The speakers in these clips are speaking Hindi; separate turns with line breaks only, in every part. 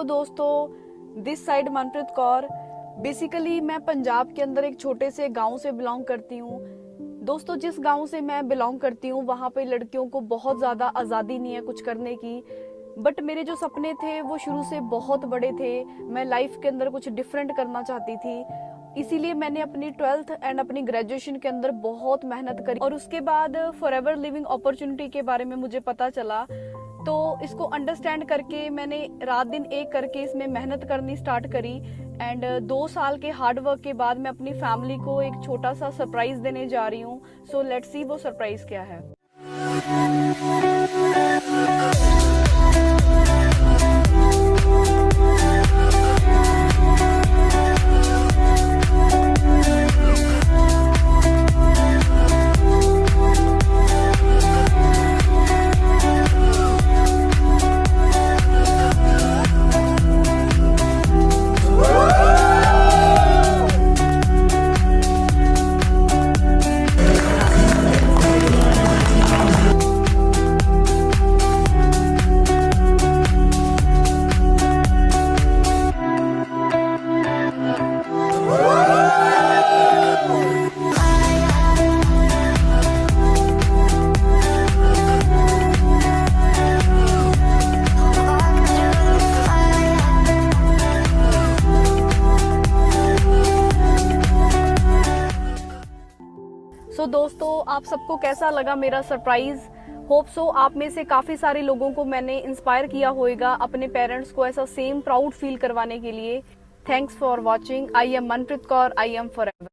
दोस्तों, this side Manpreet Kaur. Basically मैं पंजाब के अंदर एक छोटे से गांव से बिलोंग करती हूँ। दोस्तों, जिस गांव से मैं बिलोंग करती हूँ वहाँ पे लड़कियों को बहुत ज़्यादा आज़ादी नहीं है कुछ करने की। बट मेरे जो सपने थे वो शुरू से बहुत बड़े थे। मैं लाइफ के अंदर कुछ डिफरेंट करना चाहती थी, इसीलिए मैंने अपनी 12th एंड अपनी ग्रेजुएशन के अंदर बहुत मेहनत करी। और उसके बाद फॉरएवर लिविंग अपॉर्चुनिटी के बारे में मुझे पता चला, तो इसको अंडरस्टैंड करके मैंने रात दिन एक करके इसमें मेहनत करनी स्टार्ट करी। एंड 2 साल के हार्ड वर्क के बाद मैं अपनी फैमिली को एक छोटा सा सरप्राइज देने जा रही हूँ। सो लेट्स सी वो सरप्राइज क्या है। दोस्तों, आप सबको कैसा लगा मेरा सरप्राइज? होप सो आप में से काफ़ी सारे लोगों को मैंने इंस्पायर किया होगा अपने पेरेंट्स को ऐसा सेम प्राउड फील करवाने के लिए। Thanks for watching. I am Manpreet Kaur. I am forever.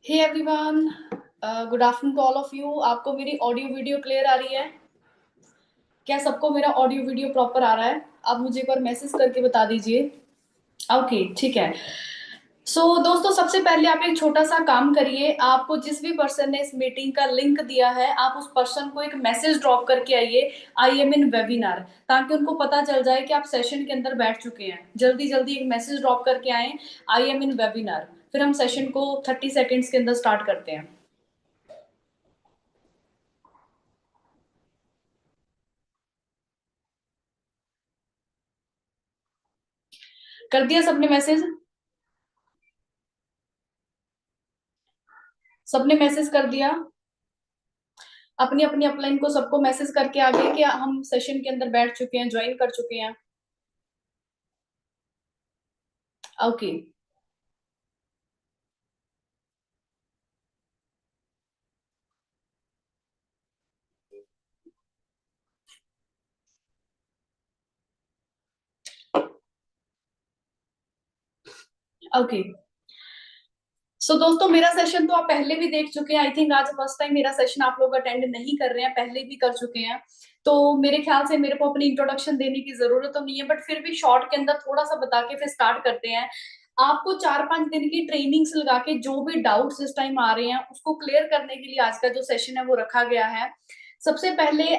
Hey everyone, good afternoon to all of you. आपको मेरी ऑडियो वीडियो क्लियर आ रही है? क्या सबको मेरा ऑडियो वीडियो प्रॉपर आ रहा है? आप मुझे एक बार मैसेज करके बता दीजिए। ओके, ठीक है। दोस्तों, सबसे पहले आप एक छोटा सा काम करिए। आपको जिस भी पर्सन ने इस मीटिंग का लिंक दिया है, आप उस पर्सन को एक मैसेज ड्रॉप करके आइए, आई एम इन वेबिनार, ताकि उनको पता चल जाए कि आप सेशन के अंदर बैठ चुके हैं। जल्दी जल्दी एक मैसेज ड्रॉप करके आए, आई एम इन वेबिनार। फिर हम सेशन को 30 सेकेंड्स के अंदर स्टार्ट करते हैं। कर दिया सबने मैसेज? सबने मैसेज कर दिया? अपनी अपनी अपलाइन को सबको मैसेज करके आ गए कि हम सेशन के अंदर बैठ चुके हैं, ज्वाइन कर चुके हैं। Okay, okay. दोस्तों, मेरा सेशन तो आप पहले भी देख चुके हैं। आई थिंक आज फर्स्ट टाइम मेरा सेशन आप लोग अटेंड नहीं कर रहे हैं, पहले भी कर चुके हैं। तो मेरे ख्याल से मेरे को अपनी इंट्रोडक्शन देने की जरूरत तो नहीं है, बट फिर भी शॉर्ट के अंदर थोड़ा सा बता के फिर स्टार्ट करते हैं। आपको 4-5 दिन की ट्रेनिंग्स लगा के जो भी डाउट्स इस टाइम आ रहे हैं उसको क्लियर करने के लिए आज का जो सेशन है वो रखा गया है। सबसे पहले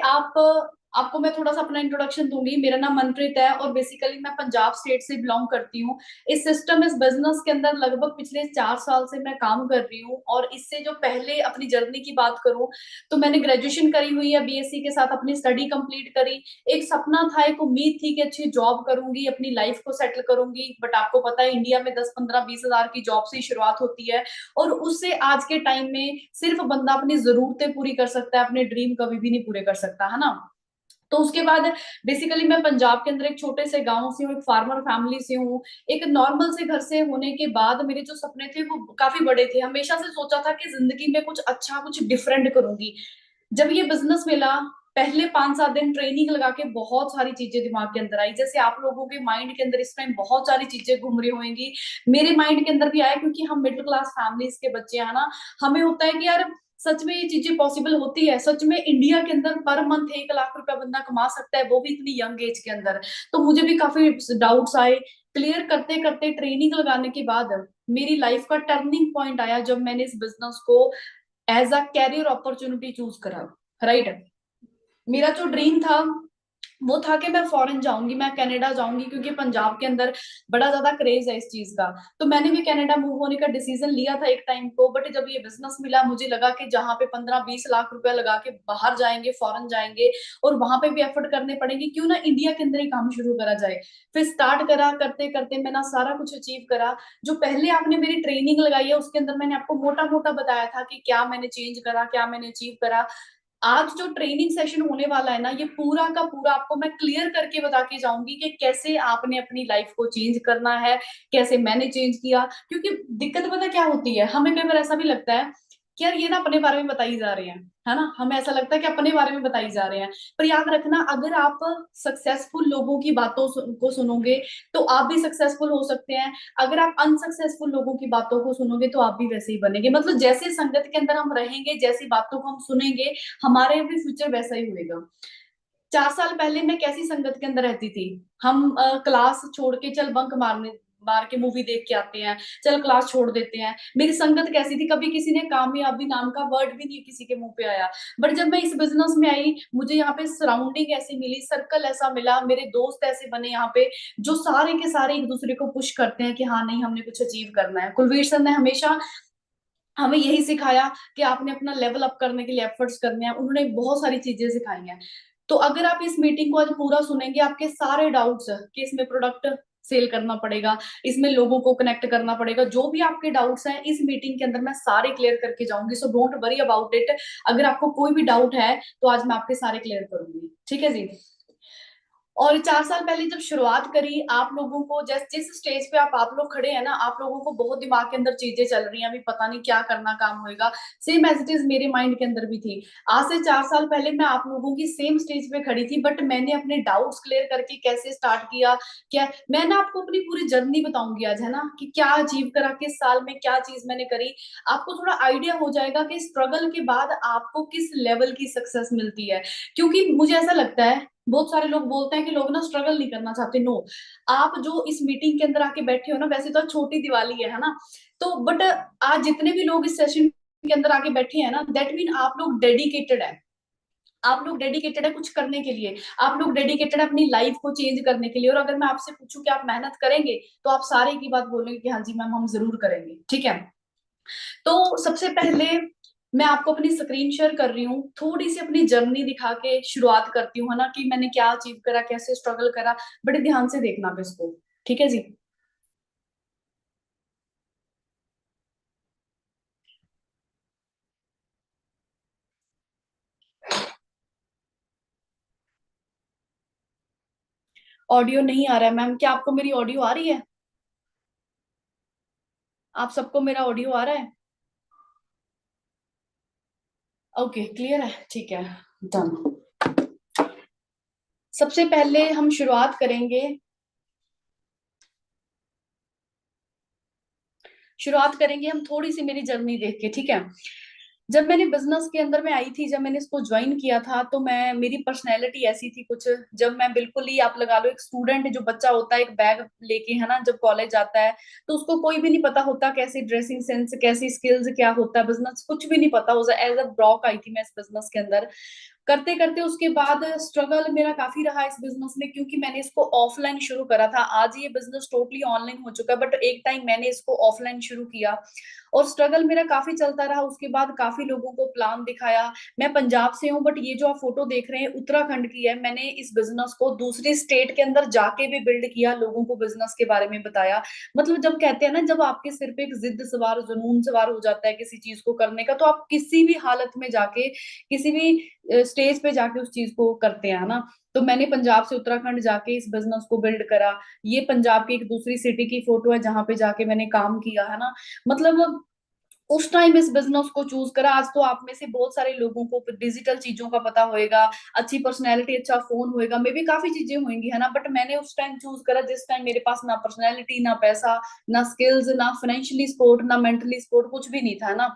आपको मैं थोड़ा सा अपना इंट्रोडक्शन दूंगी। मेरा नाम मनप्रीत है और बेसिकली मैं पंजाब स्टेट से बिलोंग करती हूँ। इस सिस्टम, इस बिजनेस के अंदर लगभग पिछले 4 साल से मैं काम कर रही हूँ। और इससे जो पहले अपनी जर्नी की बात करूं, तो मैंने ग्रेजुएशन करी हुई है, बीएससी के साथ अपनी स्टडी कंप्लीट करी। एक सपना था, एक उम्मीद थी कि अच्छी जॉब करूंगी, अपनी लाइफ को सेटल करूंगी। बट आपको पता है, इंडिया में 10-15-20 हजार की जॉब से ही शुरुआत होती है, और उससे आज के टाइम में सिर्फ बंदा अपनी जरूरतें पूरी कर सकता है, अपने ड्रीम कभी भी नहीं पूरे कर सकता, है ना। तो उसके बाद बेसिकली मैं पंजाब के अंदर एक छोटे से गांव से हूँ, एक फार्मर फैमिली से हूँ। एक नॉर्मल से घर से होने के बाद मेरे जो सपने थे वो काफी बड़े थे। हमेशा से सोचा था कि जिंदगी में कुछ अच्छा, कुछ डिफरेंट करूंगी। जब ये बिजनेस मिला, पहले 5-7 दिन ट्रेनिंग लगा के बहुत सारी चीजें दिमाग के अंदर आई। जैसे आप लोगों के माइंड के अंदर इस टाइम बहुत सारी चीजें घूम रही होंगी, मेरे माइंड के अंदर भी आया, क्योंकि हम मिडिल क्लास फैमिलीज के बच्चे हैं ना। हमें होता है कि यार, सच में ये चीजें पॉसिबल होती है? सच में इंडिया के अंदर पर मंथ 1 लाख रुपया बंदा कमा सकता है, वो भी इतनी यंग एज के अंदर? तो मुझे भी काफी डाउट्स आए। क्लियर करते करते ट्रेनिंग लगाने के बाद मेरी लाइफ का टर्निंग पॉइंट आया, जब मैंने इस बिजनेस को as a career opportunity choose करा। राइट, मेरा जो ड्रीम था वो था कि मैं फॉरेन जाऊंगी, मैं कनाडा जाऊंगी, क्योंकि पंजाब के अंदर बड़ा ज्यादा क्रेज है इस चीज का। तो मैंने भी कनाडा मूव होने का डिसीजन लिया था एक टाइम को, बट जब ये बिजनेस मिला मुझे लगा कि जहाँ पे 15-20 लाख रुपया लगा के बाहर जाएंगे, फॉरेन जाएंगे, और वहां पे भी एफर्ट करने पड़ेंगे, क्यों ना इंडिया के अंदर ही काम शुरू करा जाए। फिर स्टार्ट करा, करते करते मैंने सारा कुछ अचीव करा। जो पहले आपने मेरी ट्रेनिंग लगाई है उसके अंदर मैंने आपको मोटा मोटा बताया था कि क्या मैंने चेंज करा, क्या मैंने अचीव करा। आज जो ट्रेनिंग सेशन होने वाला है ना, ये पूरा का पूरा आपको मैं क्लियर करके बता के जाऊंगी कि कैसे आपने अपनी लाइफ को चेंज करना है, कैसे मैंने चेंज किया। क्योंकि दिक्कत पता क्या होती है, हमें कई बार ऐसा भी लगता है कि यार ये ना अपने बारे में बताई जा रहे हैं, है ना, हमें ऐसा लगता है कि अपने बारे में बताई जा रहे हैं। पर याद रखना, अगर आप सक्सेसफुल लोगों की बातों को सुनोगे तो आप भी सक्सेसफुल हो सकते हैं। अगर आप अनसक्सेसफुल लोगों की बातों को सुनोगे तो आप भी वैसे ही बनेंगे। मतलब जैसे संगत के अंदर हम रहेंगे, जैसी बातों को हम सुनेंगे, हमारे भी फ्यूचर वैसा ही होएगा। 4 साल पहले मैं कैसी संगत के अंदर रहती थी, हम क्लास छोड़ के चल बंक मार के मूवी देख के आते हैं, चल क्लास छोड़ देते हैं। मेरी संगत कैसी थी, कभी किसी ने कामयाबी नाम का वर्ड भी नहीं किसी के मुंह पे आया। बट जब मैं इस बिजनेस में आई, मुझे यहाँ पे सराउंडिंग ऐसी मिली, सर्कल ऐसा मिला, मेरे दोस्त ऐसे बने यहाँ पे, जो सारे के सारे एक दूसरे को पुश करते हैं कि हाँ नहीं, हमने कुछ अचीव करना है। कुलवीर सर ने हमेशा हमें यही सिखाया कि आपने अपना लेवल अप करने के लिए एफर्ट्स करने हैं, उन्होंने बहुत सारी चीजें सिखाई हैं। तो अगर आप इस मीटिंग को आज पूरा सुनेंगे, आपके सारे डाउट्स कि इसमें प्रोडक्ट सेल करना पड़ेगा, इसमें लोगों को कनेक्ट करना पड़ेगा, जो भी आपके डाउट्स हैं इस मीटिंग के अंदर मैं सारे क्लियर करके जाऊंगी। So don't worry about it. अगर आपको कोई भी डाउट है तो आज मैं आपके सारे क्लियर करूंगी, ठीक है जी। और 4 साल पहले जब शुरुआत करी, आप लोगों को जिस स्टेज पे आप लोग खड़े हैं ना, आप लोगों को बहुत दिमाग के अंदर चीजें चल रही हैं, अभी पता नहीं क्या करना, काम होएगा। सेम एज इट इज मेरे माइंड के अंदर भी थी। आज से 4 साल पहले मैं आप लोगों की सेम स्टेज पे खड़ी थी, बट मैंने अपने डाउट्स क्लियर करके कैसे स्टार्ट किया, क्या मैं ना आपको अपनी पूरी जर्नी बताऊंगी आज, है ना, कि क्या अचीव करा, किस साल में क्या चीज मैंने करी। आपको थोड़ा आइडिया हो जाएगा कि स्ट्रगल के बाद आपको किस लेवल की सक्सेस मिलती है। क्योंकि मुझे ऐसा लगता है, बहुत सारे लोग बोलते हैं कि लोग ना स्ट्रगल नहीं करना चाहते। नो, आप जो इस मीटिंग के अंदर आके बैठे हो ना, वैसे तो छोटी दिवाली है ना, तो बट आज जितने भी लोग इस सेशन के अंदर आके बैठे हैं ना, दैट मीन आप लोग डेडिकेटेड है। आप लोग डेडिकेटेड है कुछ करने के लिए, आप लोग डेडिकेटेड है अपनी लाइफ को चेंज करने के लिए। और अगर मैं आपसे पूछूं कि आप मेहनत करेंगे, तो आप सारे की बात बोलेंगे कि हाँ जी मैम, हम जरूर करेंगे, ठीक है। तो सबसे पहले मैं आपको अपनी स्क्रीन शेयर कर रही हूँ, थोड़ी सी अपनी जर्नी दिखा के शुरुआत करती हूँ, है ना, कि मैंने क्या अचीव करा, कैसे स्ट्रगल करा। बड़े ध्यान से देखना आप इसको, ठीक है जी। ऑडियो नहीं आ रहा है मैम, क्या आपको मेरी ऑडियो आ रही है? आप सबको मेरा ऑडियो आ रहा है? ओके, क्लियर है, ठीक है, डन। सबसे पहले हम शुरुआत करेंगे, हम थोड़ी सी मेरी जर्नी देख के, ठीक है। जब मैंने बिजनेस के अंदर में आई थी, जब मैंने इसको ज्वाइन किया था, तो मैं मेरी पर्सनैलिटी ऐसी थी कुछ, जब मैं बिल्कुल ही, आप लगा लो, एक स्टूडेंट जो बच्चा होता है एक बैग लेके, है ना, जब कॉलेज आता है, तो उसको कोई भी नहीं पता होता कैसी ड्रेसिंग सेंस, कैसी स्किल्स, क्या होता है बिजनेस, कुछ भी नहीं पता। एज अ ब्रॉक आई थी मैं इस बिजनेस के अंदर। करते करते उसके बाद स्ट्रगल मेरा काफी रहा इस बिजनेस में, क्योंकि मैंने इसको ऑफलाइन शुरू करा था। आज ये बिजनेस टोटली ऑनलाइन हो चुका है, बट एक टाइम मैंने इसको ऑफलाइन शुरू किया, और स्ट्रगल मेरा काफी चलता रहा। उसके बाद काफी लोगों को प्लान दिखाया। मैं पंजाब से हूँ, बट ये जो आप फोटो देख रहे हैं उत्तराखंड की है। मैंने इस बिजनेस को दूसरी स्टेट के अंदर जाके भी बिल्ड किया, लोगों को बिजनेस के बारे में बताया। मतलब जब कहते हैं ना, जब आपके सिर पे एक जिद सवार, जुनून सवार हो जाता है किसी चीज को करने का, तो आप किसी भी हालत में जाके, किसी भी स्टेज पे जाके उस चीज को करते हैं, ना। तो मैंने पंजाब से उत्तराखंड जाके इस बिजनेस को बिल्ड करा। ये पंजाब की एक दूसरी सिटी की फोटो है जहां पे जाके मैंने काम किया, है ना। मतलब उस टाइम इस बिजनेस को चूज करा। आज तो आप में से बहुत सारे लोगों को डिजिटल चीजों का पता होएगा, अच्छी पर्सनैलिटी, अच्छा फोन होएगा, मे भी काफी चीजें होंगी, है ना। बट मैंने उस टाइम चूज करा जिस टाइम मेरे पास ना पर्सनैलिटी, ना पैसा, ना स्किल्स, ना फाइनेंशियली सपोर्ट, ना मेंटली सपोर्ट, कुछ भी नहीं था, है ना।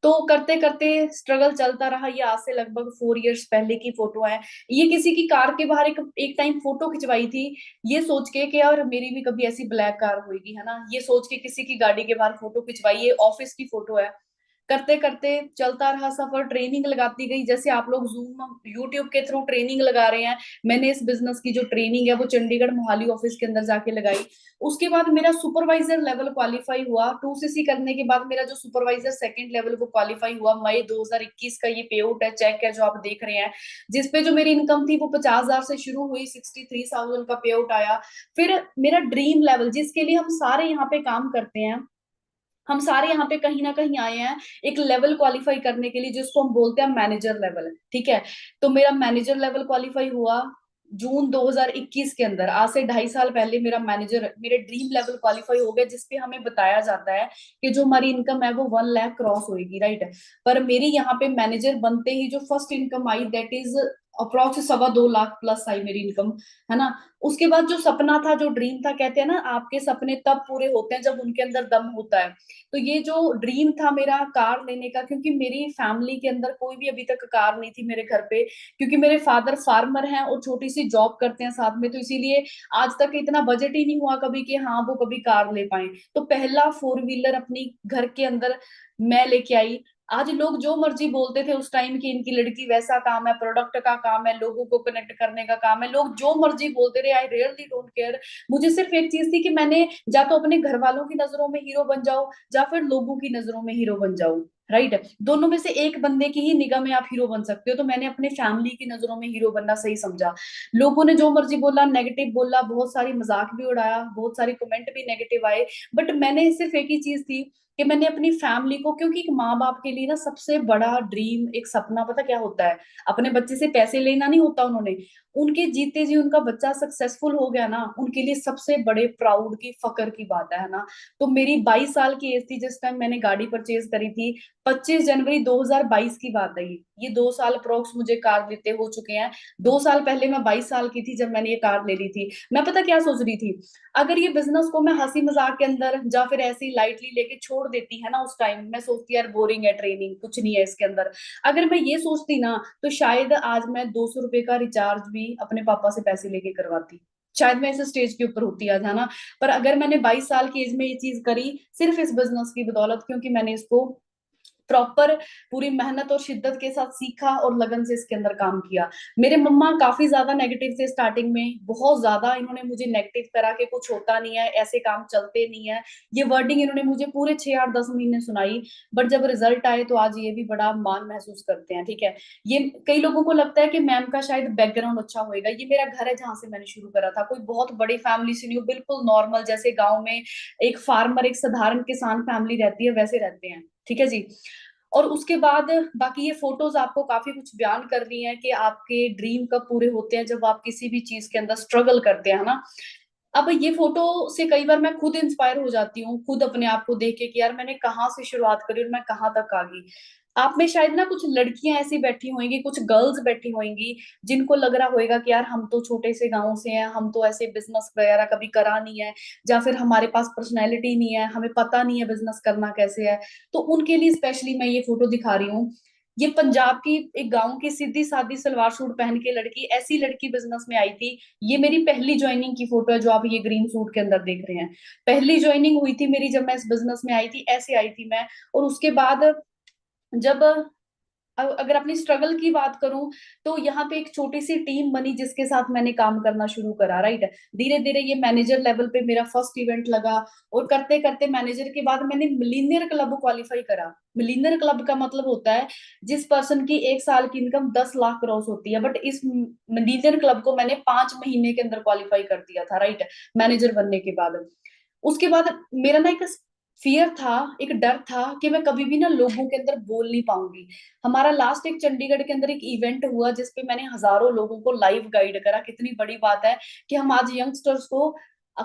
तो करते करते स्ट्रगल चलता रहा। ये आज से लगभग 4 इयर्स पहले की फोटो है। ये किसी की कार के बाहर एक टाइम फोटो खिंचवाई थी, ये सोच के कि यार मेरी भी कभी ऐसी ब्लैक कार होगी, है ना, ये सोच के किसी की गाड़ी के बाहर फोटो खिंचवाई। ये ऑफिस की फोटो है। करते करते चलता रहा सफर, ट्रेनिंग लगाती गई, जैसे आप लोग जूम यूट्यूब के थ्रू ट्रेनिंग लगा रहे हैं, मैंने इस बिजनेस की जो ट्रेनिंग है वो चंडीगढ़ मोहाली ऑफिस के अंदर जाके लगाई। उसके बाद मेरा सुपरवाइजर लेवल क्वालिफाई हुआ, 2cc करने के बाद मेरा जो सुपरवाइजर सेकंड लेवल वो क्वालिफाई हुआ। मई 2021 का ये पे आउट है, चेक है जो आप देख रहे हैं, जिसपे जो मेरी इनकम थी वो 50,000 से शुरू हुई, 63,000 का पे आउट आया। फिर मेरा ड्रीम लेवल जिसके लिए हम सारे यहाँ पे काम करते हैं, हम सारे यहाँ पे कहीं ना कहीं आए हैं एक लेवल क्वालिफाई करने के लिए, जिसको हम बोलते हैं मैनेजर लेवल, ठीक है। तो मेरा मैनेजर लेवल क्वालिफाई हुआ जून 2021 के अंदर, आज से 2.5 साल पहले मेरा मैनेजर, मेरे ड्रीम लेवल क्वालिफाई हो गया, जिसपे हमें बताया जाता है कि जो हमारी इनकम है वो 1 लाख क्रॉस होगी, राइट। पर मेरी यहाँ पे मैनेजर बनते ही जो फर्स्ट इनकम आई that is approx 2.25 lakh plus आई मेरी इनकम, है ना। उसके बाद जो सपना था, जो ड्रीम था, कहते हैं ना आपके सपने तब पूरे होते हैं जब उनके अंदर दम होता है। तो ये जो ड्रीम था मेरा कार लेने का, क्योंकि मेरी फैमिली के अंदर कोई भी अभी तक कार नहीं थी मेरे घर पे, क्योंकि मेरे फादर फार्मर हैं और छोटी सी जॉब करते हैं साथ में, तो इसीलिए आज तक इतना बजट ही नहीं हुआ कभी कि हाँ वो कभी कार ले पाए। तो पहला 4 व्हीलर अपनी घर के अंदर मैं लेके आई। आज लोग जो मर्जी बोलते थे उस टाइम की इनकी लड़की वैसा काम है, प्रोडक्ट का काम है, लोगों को कनेक्ट करने का काम है, लोग जो मर्जी बोलते रहे, आई रियली डोंट केयर। मुझे सिर्फ एक चीज थी कि मैंने या तो अपने घर वालों की नजरों में हीरो बन जाऊं या फिर लोगों की नजरों में हीरो बन जाऊं, राइट। दोनों में से एक बंदे की ही निगाह में आप हीरो बन सकते हो, तो मैंने अपने फैमिली की नजरों में हीरो बनना सही समझा। लोगों ने जो मर्जी बोला, नेगेटिव बोला, बहुत सारी मजाक भी उड़ाया, बहुत सारे कमेंट भी नेगेटिव आए, बट मैंने सिर्फ एक ही चीज थी कि मैंने अपनी फैमिली को, क्योंकि एक माँ बाप के लिए ना सबसे बड़ा ड्रीम, एक सपना पता क्या होता है, अपने बच्चे से पैसे लेना नहीं होता। उन्होंने उनके जीते जी उनका बच्चा सक्सेसफुल हो गया ना, उनके लिए सबसे बड़े प्राउड की फकर की बात है ना। तो मेरी 22 साल की एज थी जिस टाइम मैंने गाड़ी परचेज करी थी, 25 जनवरी 2022 की बात है ये 2 साल अप्रोक्स मुझे कार लेते हो चुके हैं। 2 साल पहले मैं 22 साल की थी जब मैंने ये कार ले ली थी। मैं पता क्या सोच रही थी, अगर ये बिजनेस को मैं हंसी मजाक के अंदर या फिर ऐसे ही लाइटली लेके छोड़ देती है ना, उस टाइम मैं सोचती यार बोरिंग है, ट्रेनिंग कुछ नहीं है इसके अंदर, अगर मैं ये सोचती ना, तो शायद आज मैं 200 रुपए का रिचार्ज भी अपने पापा से पैसे लेके करवाती, शायद मैं इस स्टेज के ऊपर होती आज, है ना। पर अगर मैंने 22 साल की एज में ये चीज करी सिर्फ इस बिजनेस की बदौलत, क्योंकि मैंने इसको प्रॉपर पूरी मेहनत और शिद्दत के साथ सीखा और लगन से इसके अंदर काम किया। मेरे मम्मा काफी ज्यादा नेगेटिव थे स्टार्टिंग में, बहुत ज्यादा इन्होंने मुझे नेगेटिव करा के कुछ होता नहीं है, ऐसे काम चलते नहीं है, ये वर्डिंग इन्होंने मुझे पूरे 6 8 10 महीने सुनाई। बट जब रिजल्ट आए तो आज ये भी बड़ा मान महसूस करते हैं, ठीक है। ये कई लोगों को लगता है कि मैम का शायद बैकग्राउंड अच्छा होएगा, ये मेरा घर है जहां से मैंने शुरू करा था, कोई बहुत बड़ी फैमिली से नहीं हूँ, बिल्कुल नॉर्मल, जैसे गाँव में एक फार्मर, एक साधारण किसान फैमिली रहती है वैसे रहते हैं, ठीक है जी। और उसके बाद बाकी ये फोटोज आपको काफी कुछ बयान कर रही हैं कि आपके ड्रीम कब पूरे होते हैं, जब आप किसी भी चीज के अंदर स्ट्रगल करते हैं ना। अब ये फोटो से कई बार मैं खुद इंस्पायर हो जाती हूँ, खुद अपने आप को देख के कि यार मैंने कहाँ से शुरुआत करी और मैं कहाँ तक आ गई। आप में शायद ना कुछ लड़कियां ऐसी बैठी होंगी, कुछ गर्ल्स बैठी होंगी, जिनको लग रहा होगा कि यार हम तो छोटे से गांव से हैं, हम तो ऐसे बिजनेस वगैरह कभी करा नहीं है, या फिर हमारे पास पर्सनैलिटी नहीं है, हमें पता नहीं है बिजनेस करना कैसे है। तो उनके लिए स्पेशली मैं ये फोटो दिखा रही हूँ। ये पंजाब की एक गांव की सीधी सादी सलवार सूट पहन के लड़की, ऐसी लड़की बिजनेस में आई थी। ये मेरी पहली ज्वाइनिंग की फोटो है जो आप ये ग्रीन सूट के अंदर देख रहे हैं। पहली ज्वाइनिंग हुई थी मेरी जब मैं इस बिजनेस में आई थी, ऐसे आई थी मैं। और उसके बाद जब अगर अपनी स्ट्रगल की बात करूं, तो यहाँ पे एक छोटी सी टीम बनी जिसके साथ मैंने काम करना शुरू करा, राइट। धीरे धीरे ये मैनेजर लेवल पे मेरा फर्स्ट इवेंट लगा, और करते करते मैनेजर के बाद मैंने मिलीनियर क्लब क्वालिफाई करा। मिलीनियर क्लब का मतलब होता है जिस पर्सन की 1 साल की इनकम 10 लाख क्रॉस होती है, बट इस मिलीनियर क्लब को मैंने 5 महीने के अंदर क्वालिफाई कर दिया था, राइट, मैनेजर बनने के बाद। उसके बाद मेरा ना एक फियर था, एक डर था कि मैं कभी भी ना लोगों के अंदर बोल नहीं पाऊंगी। हमारा लास्ट एक चंडीगढ़ के अंदर एक इवेंट हुआ जिसपे मैंने हजारों लोगों को लाइव गाइड करा। कितनी बड़ी बात है कि हम आज यंगस्टर्स को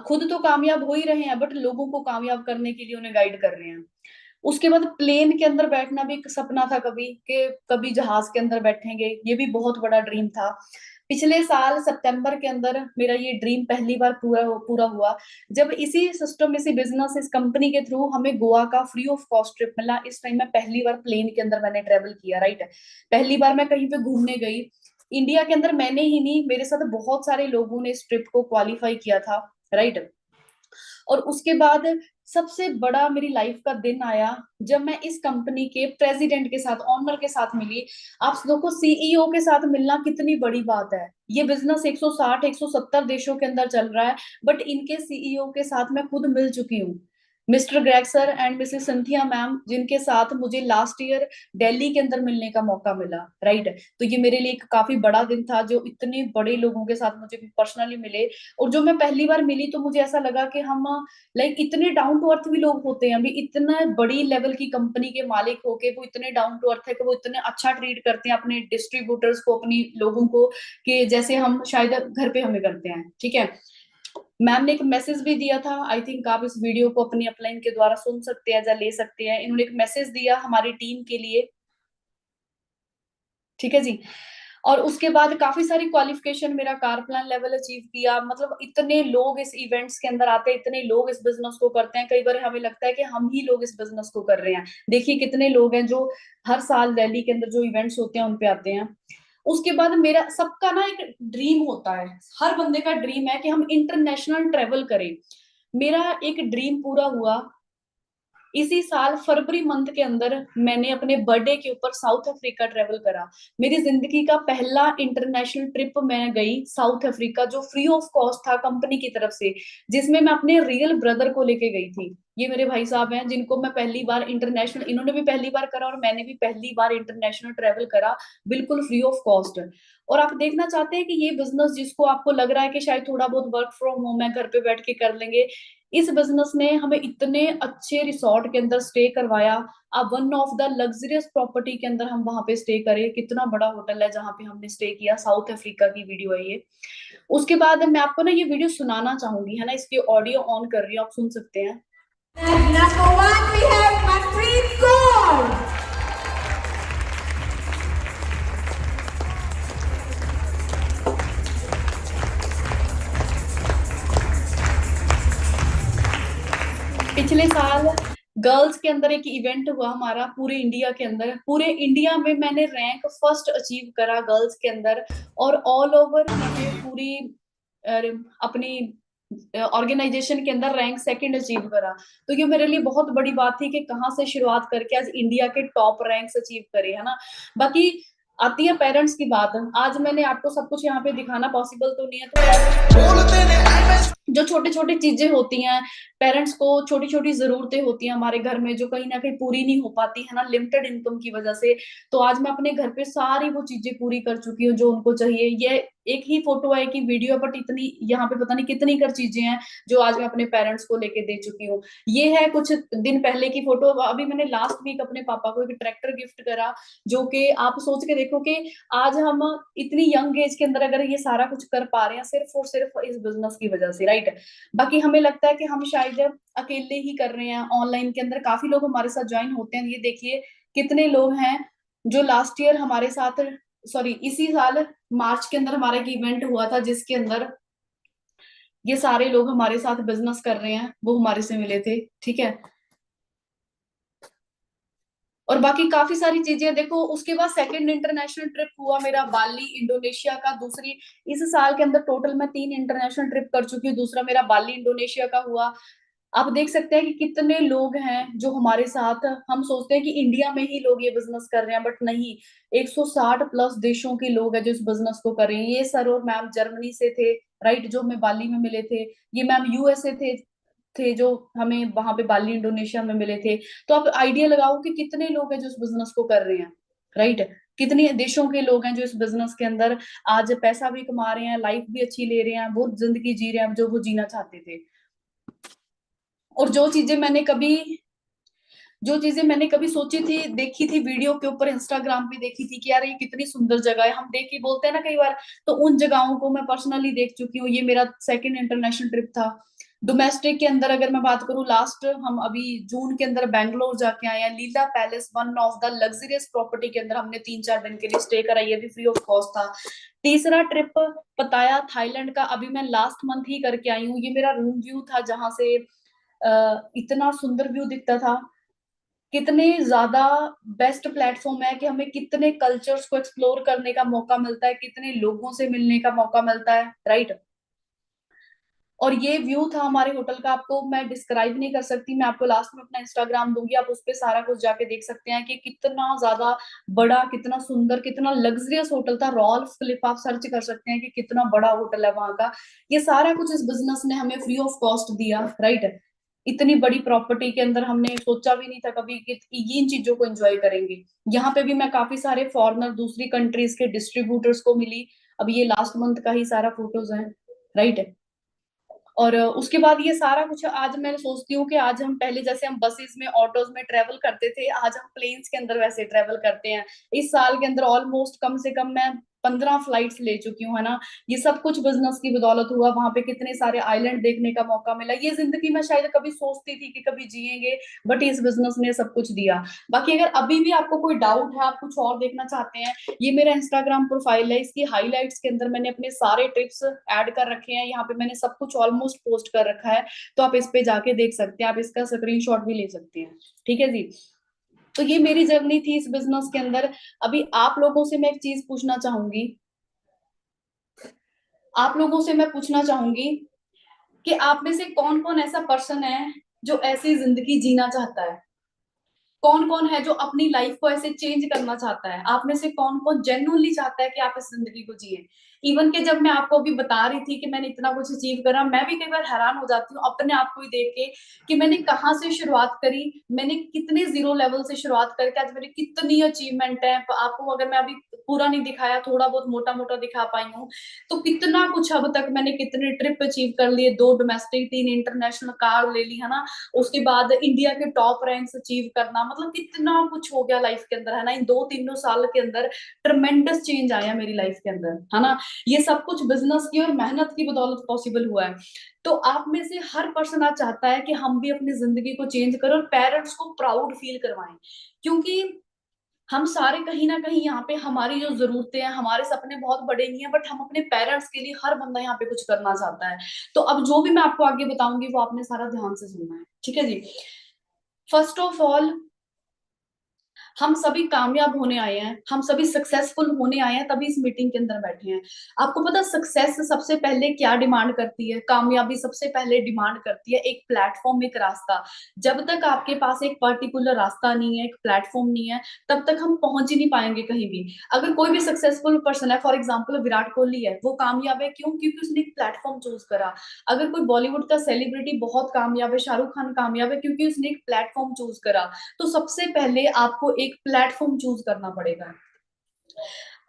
खुद तो कामयाब हो ही रहे हैं, बट लोगों को कामयाब करने के लिए उन्हें गाइड कर रहे हैं। उसके बाद प्लेन के अंदर बैठना भी एक सपना था कभी, कि कभी जहाज के अंदर बैठेंगे, ये भी बहुत बड़ा ड्रीम था। पिछले साल सितंबर के अंदर मेरा ये ड्रीम पहली बार पूरा हुआ, जब इसी सिस्टम, इसी बिजनेस, इस कंपनी के थ्रू हमें गोवा का फ्री ऑफ कॉस्ट ट्रिप मिला। इस टाइम मैं पहली बार प्लेन के अंदर मैंने ट्रेवल किया, राइट। पहली बार मैं कहीं पे घूमने गई इंडिया के अंदर, मैंने ही नहीं, मेरे साथ बहुत सारे लोगों ने इस ट्रिप को क्वालिफाई किया था, राइट। और उसके बाद सबसे बड़ा मेरी लाइफ का दिन आया जब मैं इस कंपनी के प्रेसिडेंट के साथ, ऑनर के साथ मिली। आप देखो, सीईओ के साथ मिलना कितनी बड़ी बात है। ये बिजनेस 160 170 देशों के अंदर चल रहा है, बट इनके सीईओ के साथ मैं खुद मिल चुकी हूँ, mister Greg sir and Mrs Cynthia ma'am, जिनके साथ मुझे लास्ट ईयर दिल्ली के अंदर मिलने का मौका मिला। राइट, तो ये मेरे लिए एक काफी बड़ा दिन था, जो इतने बड़े लोगों के साथ मुझे पर्सनली मिले। और जो मैं पहली बार मिली तो मुझे ऐसा लगा कि हम लाइक इतने डाउन टू अर्थ भी लोग होते हैं, अभी इतना बड़ी लेवल की कंपनी के मालिक होके वो इतने डाउन टू अर्थ है कि वो इतने अच्छा ट्रीट करते हैं अपने डिस्ट्रीब्यूटर्स को, अपनी लोगों को, कि जैसे हम शायद घर पे हमें करते हैं। ठीक है, मैम ने एक मैसेज भी दिया था, आई थिंक आप इस वीडियो को अपनी अपलाइन के द्वारा सुन सकते हैं या ले सकते हैं। इन्होंने एक मैसेज दिया हमारी टीम के लिए। ठीक है जी। और उसके बाद काफी सारी क्वालिफिकेशन, मेरा कार प्लान लेवल अचीव किया। मतलब इतने लोग इस इवेंट्स के अंदर आते हैं, इतने लोग इस बिजनेस को करते हैं, कई बार हमें लगता है कि हम ही लोग इस बिजनेस को कर रहे हैं। देखिए कितने लोग हैं जो हर साल दिल्ली के अंदर जो इवेंट्स होते हैं उन पे आते हैं। उसके बाद मेरा सबका ना एक ड्रीम होता है, हर बंदे का ड्रीम है कि हम इंटरनेशनल ट्रेवल करें। मेरा एक ड्रीम पूरा हुआ। इसी साल फरवरी मंथ के अंदर मैंने अपने बर्थडे के ऊपर साउथ अफ्रीका ट्रेवल करा। मेरी जिंदगी का पहला इंटरनेशनल ट्रिप मैं गई साउथ अफ्रीका, जो फ्री ऑफ कॉस्ट था कंपनी की तरफ से, जिसमें मैं अपने रियल ब्रदर को लेके गई थी। ये मेरे भाई साहब हैं जिनको मैं पहली बार इंटरनेशनल, इन्होंने भी पहली बार करा और मैंने भी पहली बार इंटरनेशनल ट्रेवल करा, बिल्कुल फ्री ऑफ कॉस्ट। और आप देखना चाहते हैं कि ये बिजनेस जिसको आपको लग रहा है कि शायद थोड़ा बहुत वर्क फ्रॉम होम है, घर पे बैठ के कर लेंगे, इस बिजनेस ने हमें इतने अच्छे रिसोर्ट के अंदर स्टे करवाया। अब one of the luxurious property के अंदर हम वहां पे स्टे करे, कितना बड़ा होटल है जहाँ पे हमने स्टे किया। साउथ अफ्रीका की वीडियो है ये। उसके बाद मैं आपको ना ये वीडियो सुनाना चाहूंगी, है ना, इसकी ऑडियो ऑन कर रही हूँ, आप सुन सकते हैं।
And number one, we have Manpreet Kaur.
पिछले साल गर्ल्स के अंदर एक इवेंट हुआ हमारा पूरे इंडिया के अंदर। पूरे इंडिया में मैंने रैंक फर्स्ट अचीव करा गर्ल्स के अंदर, और ऑल ओवर मैंने पूरी अपनी ऑर्गेनाइजेशन के अंदर रैंक सेकंड अचीव करा। तो ये मेरे लिए बहुत बड़ी बात थी कि कहाँ से शुरुआत करके आज इंडिया के टॉप रैंक्स अचीव करे, है ना। बाकी आती है पेरेंट्स की बात। आज मैंने आपको सब कुछ यहाँ पे दिखाना पॉसिबल तो नहीं है, तो जो छोटी छोटी चीजें होती हैं, पेरेंट्स को छोटी छोटी जरूरतें होती हैं हमारे घर में, जो कहीं ना कहीं पूरी नहीं हो पाती है ना, लिमिटेड इनकम की वजह से। तो आज मैं अपने घर पे सारी वो चीजें पूरी कर चुकी हूँ जो उनको चाहिए। ये एक ही फोटो है, एक ही वीडियो है, बट इतनी यहाँ पे पता नहीं कितनी कर चीजें हैं जो आज मैं अपने पेरेंट्स को लेके दे चुकी हूँ। ये है कुछ दिन पहले की फोटो। अभी मैंने लास्ट वीक अपने पापा को एक ट्रैक्टर गिफ्ट करा, जो कि आप सोच के देखो कि आज हम इतनी यंग एज के अंदर अगर ये सारा कुछ कर पा रहे हैं सिर्फ और सिर्फ इस बिजनेस की वजह से। राइट, बाकी हमें लगता है कि हम शायद अकेले ही कर रहे हैं। ऑनलाइन के अंदर काफी लोग हमारे साथ ज्वाइन होते हैं। ये देखिए कितने लोग हैं जो लास्ट ईयर हमारे साथ, सॉरी इसी साल मार्च के अंदर हमारा एक इवेंट हुआ था जिसके अंदर ये सारे लोग हमारे साथ बिजनेस कर रहे हैं, वो हमारे से मिले थे। ठीक है, और बाकी काफी सारी चीजें देखो। उसके बाद सेकंड इंटरनेशनल ट्रिप हुआ मेरा बाली इंडोनेशिया का। दूसरी, इस साल के अंदर टोटल मैं 3 इंटरनेशनल ट्रिप कर चुकी हूँ, दूसरा मेरा बाली इंडोनेशिया का हुआ। आप देख सकते हैं कि कितने लोग हैं जो हमारे साथ, हम सोचते हैं कि इंडिया में ही लोग ये बिजनेस कर रहे हैं, बट नहीं, 160 प्लस देशों के लोग हैं जो इस बिजनेस को कर रहे हैं। ये सर और मैम जर्मनी से थे, राइट, जो हमें बाली में मिले थे। ये मैम यूएसए थे जो हमें वहां पे बाली इंडोनेशिया में मिले थे। तो आप आइडिया लगाओ कि कितने लोग हैं जो इस बिजनेस को कर रहे हैं। राइट, कितने देशों के लोग हैं जो इस बिजनेस के अंदर आज पैसा भी कमा रहे हैं, लाइफ भी अच्छी ले रहे हैं, वो जिंदगी जी रहे हैं जो वो जीना चाहते थे। और जो चीजें मैंने कभी सोची थी, देखी थी वीडियो के ऊपर, इंस्टाग्राम पे देखी थी कि यार ये कितनी सुंदर जगह है, हम देख के बोलते हैं ना कई बार, तो उन जगहों को मैं पर्सनली देख चुकी हूँ। ये मेरा सेकंड इंटरनेशनल ट्रिप था। डोमेस्टिक के अंदर अगर मैं बात करूं, लास्ट हम अभी जून के अंदर बैंगलोर जाके आए हैं। Leela Palace, one of the luxurious property के अंदर हमने 3-4 दिन के लिए स्टे करा, ये भी फ्री ऑफ कॉस्ट था। तीसरा ट्रिप पताया थाईलैंड का, अभी मैं लास्ट मंथ ही करके आई हूँ। ये मेरा रूम व्यू था जहां से इतना सुंदर व्यू दिखता था। कितने ज्यादा बेस्ट प्लेटफॉर्म है कि हमें कितने कल्चर्स को एक्सप्लोर करने का मौका मिलता है, कितने लोगों से मिलने का मौका मिलता है। राइट, और ये व्यू था हमारे होटल का, आपको मैं डिस्क्राइब नहीं कर सकती। मैं आपको लास्ट में अपना इंस्टाग्राम दूंगी, आप उस पे सारा कुछ जाके देख सकते हैं कि कितना ज्यादा बड़ा, कितना सुंदर, कितना लग्जरियस होटल था। रॉल्फ क्लिफ आप सर्च कर सकते हैं कि कितना बड़ा होटल है वहां का। ये सारा कुछ इस बिजनेस ने हमें फ्री ऑफ कॉस्ट दिया, राइट। इतनी बड़ी प्रॉपर्टी के अंदर हमने सोचा भी नहीं था कभी कि इन चीजों को एंजॉय करेंगे। यहाँ पे भी मैं काफी सारे फॉरेनर, दूसरी कंट्रीज के डिस्ट्रीब्यूटर्स को मिली। अब ये लास्ट मंथ का ही सारा फोटोज है, राइट। और उसके बाद ये सारा कुछ आज मैं सोचती हूँ कि आज हम, पहले जैसे हम बसेस में, ऑटोज में ट्रेवल करते थे, आज हम प्लेन्स के अंदर वैसे ट्रेवल करते हैं। इस साल के अंदर ऑलमोस्ट कम से कम मैं 15 फ्लाइट्स ले चुकी हूँ, है ना। ये सब कुछ बिजनेस की बदौलत हुआ। वहां पे कितने सारे आइलैंड देखने का मौका मिला। ये जिंदगी में शायद कभी सोचती थी कि कभी जिएंगे, बट इस बिजनेस ने सब कुछ दिया। बाकी अगर अभी भी आपको कोई डाउट है, आप कुछ और देखना चाहते हैं, ये मेरा इंस्टाग्राम प्रोफाइल है, इसकी हाईलाइट्स के अंदर मैंने अपने सारे टिप्स ऐड कर रखे हैं। यहाँ पे मैंने सब कुछ ऑलमोस्ट पोस्ट कर रखा है, तो आप इस पे जाके देख सकते हैं, आप इसका स्क्रीनशॉट भी ले सकते हैं, ठीक है जी। तो ये मेरी जर्नी थी इस बिजनेस के अंदर। अभी आप लोगों से मैं एक चीज पूछना चाहूंगी, आप लोगों से मैं पूछना चाहूंगी कि आप में से कौन कौन ऐसा पर्सन है जो ऐसी जिंदगी जीना चाहता है। कौन कौन है जो अपनी लाइफ को ऐसे चेंज करना चाहता है। आप में से कौन कौन जेन्युइनली चाहता है कि आप इस जिंदगी को जिए। इवन के जब मैं आपको अभी बता रही थी कि मैंने इतना कुछ अचीव करा, मैं भी कई बार हैरान हो जाती हूँ अपने आप को ही देख के कि मैंने कहाँ से शुरुआत करी, मैंने कितने जीरो लेवल से शुरुआत करके आज मेरी कितनी अचीवमेंट है। आपको अगर मैं अभी पूरा नहीं दिखाया, थोड़ा बहुत मोटा मोटा दिखा पाई हूँ, तो कितना कुछ अब तक मैंने, कितने ट्रिप अचीव कर लिए, 2 डोमेस्टिक 3 इंटरनेशनल कार ले ली, है ना। उसके बाद इंडिया के टॉप रैंक्स अचीव करना, मतलब कितना कुछ हो गया लाइफ के अंदर, है ना। इन 2-3 साल के अंदर ट्रमेंडस चेंज आया मेरी लाइफ के अंदर, है ना। ये सब कुछ बिजनेस की और मेहनत की बदौलत पॉसिबल हुआ है। तो आप में से हर पर्सन आज चाहता है कि हम भी अपनी जिंदगी को चेंज करें और पेरेंट्स को प्राउड फील करवाएं, क्योंकि हम सारे कहीं ना कहीं यहाँ पे, हमारी जो जरूरतें हैं, हमारे सपने बहुत बड़े नहीं है, बट हम अपने पेरेंट्स के लिए हर बंदा यहाँ पे कुछ करना चाहता है। तो अब जो भी मैं आपको आगे बताऊंगी वो आपने सारा ध्यान से सुनना है, ठीक है जी। फर्स्ट ऑफ ऑल, हम सभी कामयाब होने आए हैं, हम सभी सक्सेसफुल होने आए हैं, तभी इस मीटिंग के अंदर बैठे हैं। आपको पता सक्सेस सबसे पहले क्या डिमांड करती है? कामयाबी सबसे पहले डिमांड करती है एक प्लेटफॉर्म, एक रास्ता। जब तक आपके पास एक पर्टिकुलर रास्ता नहीं है, एक प्लेटफॉर्म नहीं है, तब तक हम पहुंच ही नहीं पाएंगे कहीं भी। अगर कोई भी सक्सेसफुल पर्सन है, फॉर एग्जाम्पल विराट कोहली है, वो कामयाब है क्यों? क्योंकि उसने एक प्लेटफॉर्म चूज करा। अगर कोई बॉलीवुड का सेलिब्रिटी बहुत कामयाब है, शाहरुख खान कामयाब है क्योंकि उसने एक प्लेटफॉर्म चूज करा। तो सबसे पहले आपको एक प्लेटफॉर्म चूज करना पड़ेगा।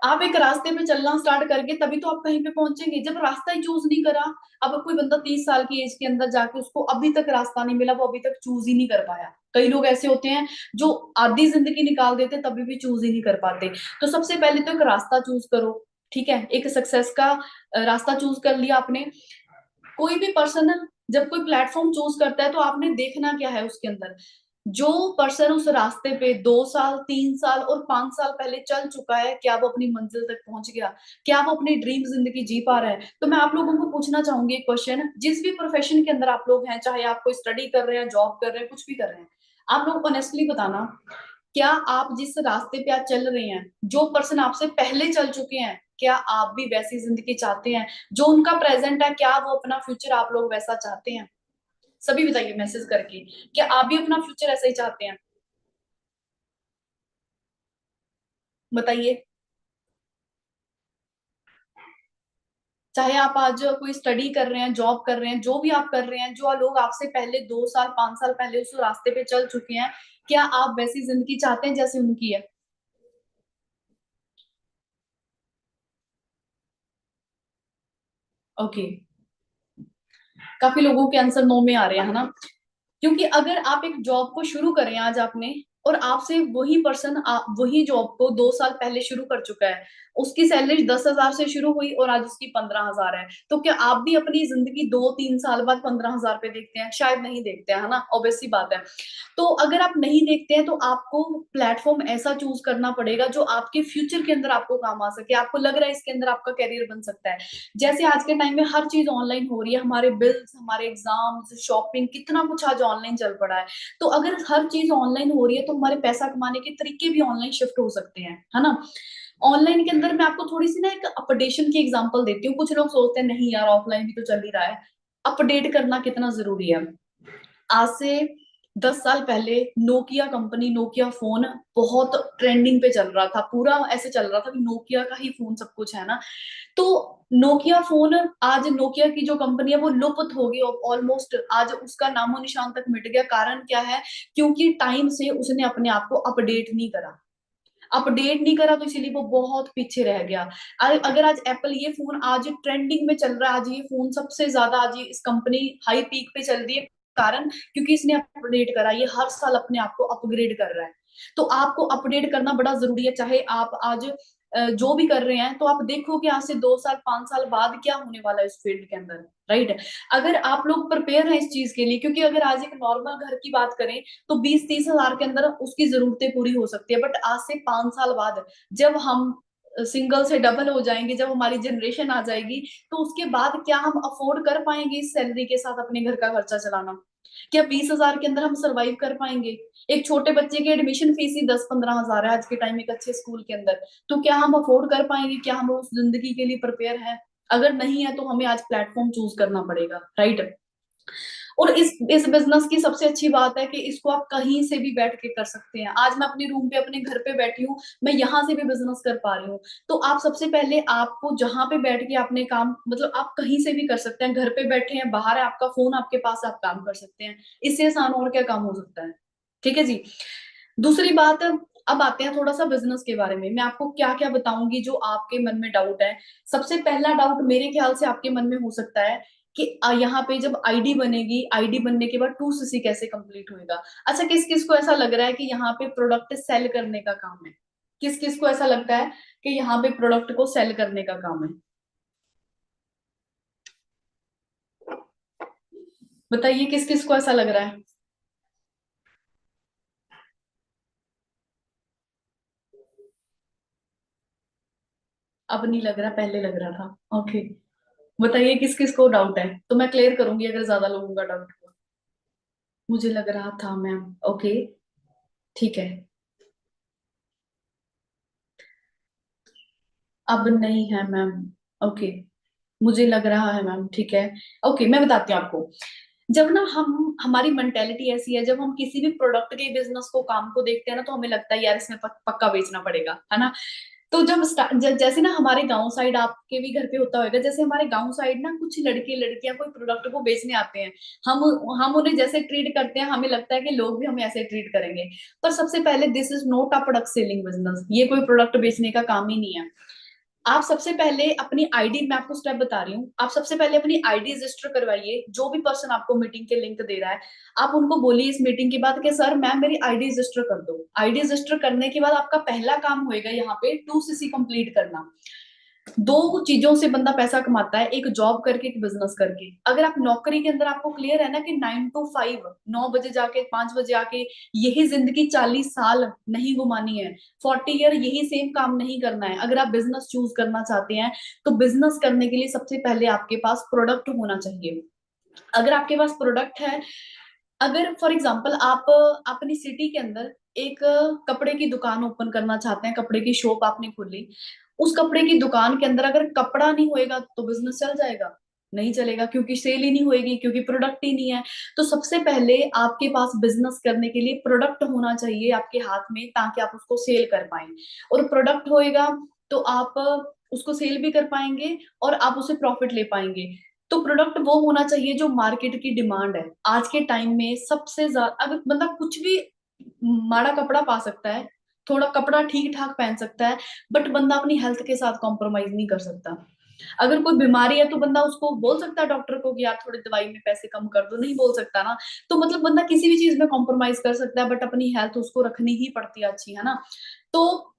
आप एक रास्ते पे चलना स्टार्ट करके तभी तो आप कहीं पे पहुंचेंगे। जब रास्ता ही चूज नहीं करा, अब कोई बंदा 30 साल की एज के अंदर जाके उसको अभी तक रास्ता नहीं मिला, वो अभी तक चूज ही नहीं कर पाया। कई लोग ऐसे होते हैं जो आधी जिंदगी निकाल देते तभी भी चूज ही नहीं कर पाते। तो सबसे पहले तो एक रास्ता चूज करो, ठीक है। एक सक्सेस का रास्ता चूज कर लिया आपने। कोई भी पर्सन जब कोई प्लेटफॉर्म चूज करता है तो आपने देखना क्या है उसके अंदर। जो पर्सन उस रास्ते पे 2 साल, 3 साल और 5 साल पहले चल चुका है, क्या वो अपनी मंजिल तक पहुंच गया? क्या वो अपनी ड्रीम जिंदगी जी पा रहा है? तो मैं आप लोगों को पूछना चाहूंगी एक क्वेश्चन, जिस भी प्रोफेशन के अंदर आप लोग हैं, चाहे आप कोई स्टडी कर रहे हैं, जॉब कर रहे हैं, कुछ भी कर रहे हैं, आप लोग ऑनेस्टली बताना, क्या आप जिस रास्ते पे आज चल रहे हैं, जो पर्सन आपसे पहले चल चुके हैं, क्या आप भी वैसी जिंदगी चाहते हैं? जो उनका प्रेजेंट है, क्या वो अपना फ्यूचर आप लोग वैसा चाहते हैं? सभी बताइए मैसेज करके, क्या आप भी अपना फ्यूचर ऐसा ही चाहते हैं? बताइए। चाहे आप आज कोई स्टडी कर रहे हैं, जॉब कर रहे हैं, जो भी आप कर रहे हैं, जो लोग आपसे पहले 2 साल, 5 साल पहले उस रास्ते पे चल चुके हैं, क्या आप वैसी जिंदगी चाहते हैं जैसे उनकी है? ओके, काफी लोगों के आंसर नो में आ रहे हैं, है ना। क्योंकि अगर आप एक जॉब को शुरू करें आज आपने, और आपसे वही पर्सन वही जॉब को 2 साल पहले शुरू कर चुका है, उसकी सैलरी 10,000 से शुरू हुई और आज उसकी 15,000 है, तो क्या आप भी अपनी जिंदगी 2-3 साल बाद 15,000 पे देखते हैं? शायद नहीं देखते हैं, है ना। ऑब्वियस सी बात है। तो अगर आप नहीं देखते हैं तो आपको प्लेटफॉर्म ऐसा चूज करना पड़ेगा जो आपके फ्यूचर के अंदर आपको काम आ सके, आपको लग रहा है इसके अंदर आपका करियर बन सकता है। जैसे आज के टाइम में हर चीज ऑनलाइन हो रही है, हमारे बिल्स, हमारे एग्जाम्स, शॉपिंग, कितना कुछ आज ऑनलाइन चल पड़ा है। तो अगर हर चीज ऑनलाइन हो रही है तो हमारे पैसा कमाने के तरीके भी ऑनलाइन शिफ्ट हो सकते हैं, है ना। ऑनलाइन के अंदर मैं आपको थोड़ी सी ना एक अपडेशन की एग्जांपल देती हूँ। कुछ लोग सोचते हैं नहीं यार, ऑफलाइन भी तो चल ही रहा है। अपडेट करना कितना जरूरी है। आज से 10 साल पहले नोकिया कंपनी, नोकिया फोन बहुत ट्रेंडिंग पे चल रहा था, पूरा ऐसे चल रहा था कि नोकिया का ही फोन सब कुछ है ना। तो नोकिया फोन, आज नोकिया की जो कंपनी है वो लुप्त हो गई ऑलमोस्ट, आज उसका नामो निशान तक मिट गया। कारण क्या है? क्योंकि टाइम से उसने अपने आप को अपडेट नहीं करा तो इसीलिए वो बहुत पीछे रह गया। अगर आज एप्पल ये फोन आज ट्रेंडिंग में चल रहा है, आज ये फोन सबसे ज्यादा, आज ये इस कंपनी हाई पीक पे चल रही है, कारण क्योंकि इसने अपडेट करा, ये हर साल अपने आप को अपग्रेड कर रहा है। तो आपको अपडेट करना बड़ा जरूरी है, चाहे आप आज जो भी कर रहे हैं। तो आप देखो कि आज से 2 साल 5 साल बाद क्या होने वाला है इस फील्ड के अंदर, राइट। अगर आप लोग प्रिपेयर हैं इस चीज के लिए, क्योंकि अगर आज एक नॉर्मल घर की बात करें तो 20-30 हजार के अंदर उसकी जरूरतें पूरी हो सकती है, बट आज से 5 साल बाद जब हम सिंगल से डबल हो जाएंगे, जब हमारी जनरेशन आ जाएगी, तो उसके बाद क्या हम अफोर्ड कर पाएंगे इस सैलरी के साथ अपने घर का खर्चा चलाना? क्या 20 हजार के अंदर हम सरवाइव कर पाएंगे? एक छोटे बच्चे की एडमिशन फीस ही 10-15 हजार है आज के टाइम, एक अच्छे स्कूल के अंदर। तो क्या हम अफोर्ड कर पाएंगे? क्या हम उस जिंदगी के लिए प्रिपेयर हैं? अगर नहीं है तो हमें आज प्लेटफॉर्म चूज करना पड़ेगा, राइट। और इस बिजनेस की सबसे अच्छी बात है कि इसको आप कहीं से भी बैठ के कर सकते हैं। आज मैं अपने रूम पे अपने घर पे बैठी हूँ, मैं यहाँ से भी बिजनेस कर पा रही हूँ। तो आप सबसे पहले आपको जहां पे बैठ के अपने काम, मतलब आप कहीं से भी कर सकते हैं, घर पे बैठे हैं, बाहर है आपका फोन आपके पास, आप काम कर सकते हैं। इससे आसान और क्या काम हो सकता है? ठीक है जी। दूसरी बात, अब आते हैं थोड़ा सा बिजनेस के बारे में। मैं आपको क्या क्या बताऊंगी जो आपके मन में डाउट है। सबसे पहला डाउट मेरे ख्याल से आपके मन में हो सकता है कि यहाँ पे जब आईडी बनेगी, आईडी बनने के बाद 2cc कैसे कंप्लीट होएगा। अच्छा, किस किस को ऐसा लग रहा है कि यहाँ पे प्रोडक्ट सेल करने का काम है? किस किस को ऐसा लगता है कि यहाँ पे प्रोडक्ट को सेल करने का काम है? बताइए किस किस को ऐसा लग रहा है? अब नहीं लग रहा, पहले लग रहा था। ओके, बताइए किस किस को डाउट है, तो मैं क्लियर करूंगी अगर ज्यादा लोगों का डाउट हो। मुझे लग रहा था मैम। ओके, ठीक है। अब नहीं है मैम। ओके, मुझे लग रहा है मैम, ठीक है। ओके, मैं बताती हूँ आपको। जब ना हम, हमारी मेंटेलिटी ऐसी है, जब हम किसी भी प्रोडक्ट के बिजनेस को, काम को देखते हैं ना, तो हमें लगता है यार इसमें पक्का बेचना पड़ेगा, है ना। तो जैसे ना हमारे गांव साइड, आपके भी घर पे होता होगा, जैसे हमारे गांव साइड ना कुछ लड़के लड़कियां कोई प्रोडक्ट को बेचने आते हैं, हम उन्हें जैसे ट्रीट करते हैं, हमें लगता है कि लोग भी हमें ऐसे ट्रीट करेंगे। पर सबसे पहले, this is not a product selling business, ये कोई प्रोडक्ट बेचने का काम ही नहीं है। आप सबसे पहले अपनी आईडी, मैं आपको स्टेप बता रही हूँ, आप सबसे पहले अपनी आईडी रजिस्टर करवाइए। जो भी पर्सन आपको मीटिंग के लिंक दे रहा है, आप उनको बोलिए इस मीटिंग के बाद कि सर मैम मेरी आईडी रजिस्टर कर दो। आईडी रजिस्टर करने के बाद आपका पहला काम होएगा यहाँ पे 2cc कंप्लीट करना। दो चीजों से बंदा पैसा कमाता है, एक जॉब करके, एक बिजनेस करके। अगर आप नौकरी के अंदर, आपको क्लियर है ना कि 9 to 5, 9 बजे जाके 5 बजे आके, यही जिंदगी 40 साल नहीं घुमानी है, 40 ईयर यही सेम काम नहीं करना है। अगर आप बिजनेस चूज करना चाहते हैं, तो बिजनेस करने के लिए सबसे पहले आपके पास प्रोडक्ट होना चाहिए। अगर आपके पास प्रोडक्ट है, अगर फॉर एग्जाम्पल आप अपनी सिटी के अंदर एक कपड़े की दुकान ओपन करना चाहते हैं, कपड़े की शॉप आपने खोली, उस कपड़े की दुकान के अंदर अगर कपड़ा नहीं होएगा तो बिजनेस चल जाएगा? नहीं चलेगा, क्योंकि सेल ही नहीं होएगी, क्योंकि प्रोडक्ट ही नहीं है। तो सबसे पहले आपके पास बिजनेस करने के लिए प्रोडक्ट होना चाहिए आपके हाथ में, ताकि आप उसको सेल कर पाए। और प्रोडक्ट होएगा तो आप उसको सेल भी कर पाएंगे और आप उसे प्रॉफिट ले पाएंगे। तो प्रोडक्ट वो होना चाहिए जो मार्केट की डिमांड है। आज के टाइम में सबसे ज्यादा, अगर बंदा कुछ भी माड़ा कपड़ा पा सकता है, थोड़ा कपड़ा ठीक ठाक पहन सकता है, बट बंदा अपनी हेल्थ के साथ कॉम्प्रोमाइज नहीं कर सकता। अगर कोई बीमारी है तो बंदा उसको बोल सकता है डॉक्टर को कि यार थोड़ी दवाई में पैसे कम कर दो, नहीं बोल सकता ना। तो मतलब बंदा किसी भी चीज में कॉम्प्रोमाइज कर सकता है, बट अपनी हेल्थ उसको रखनी ही पड़ती है अच्छी, है ना। तो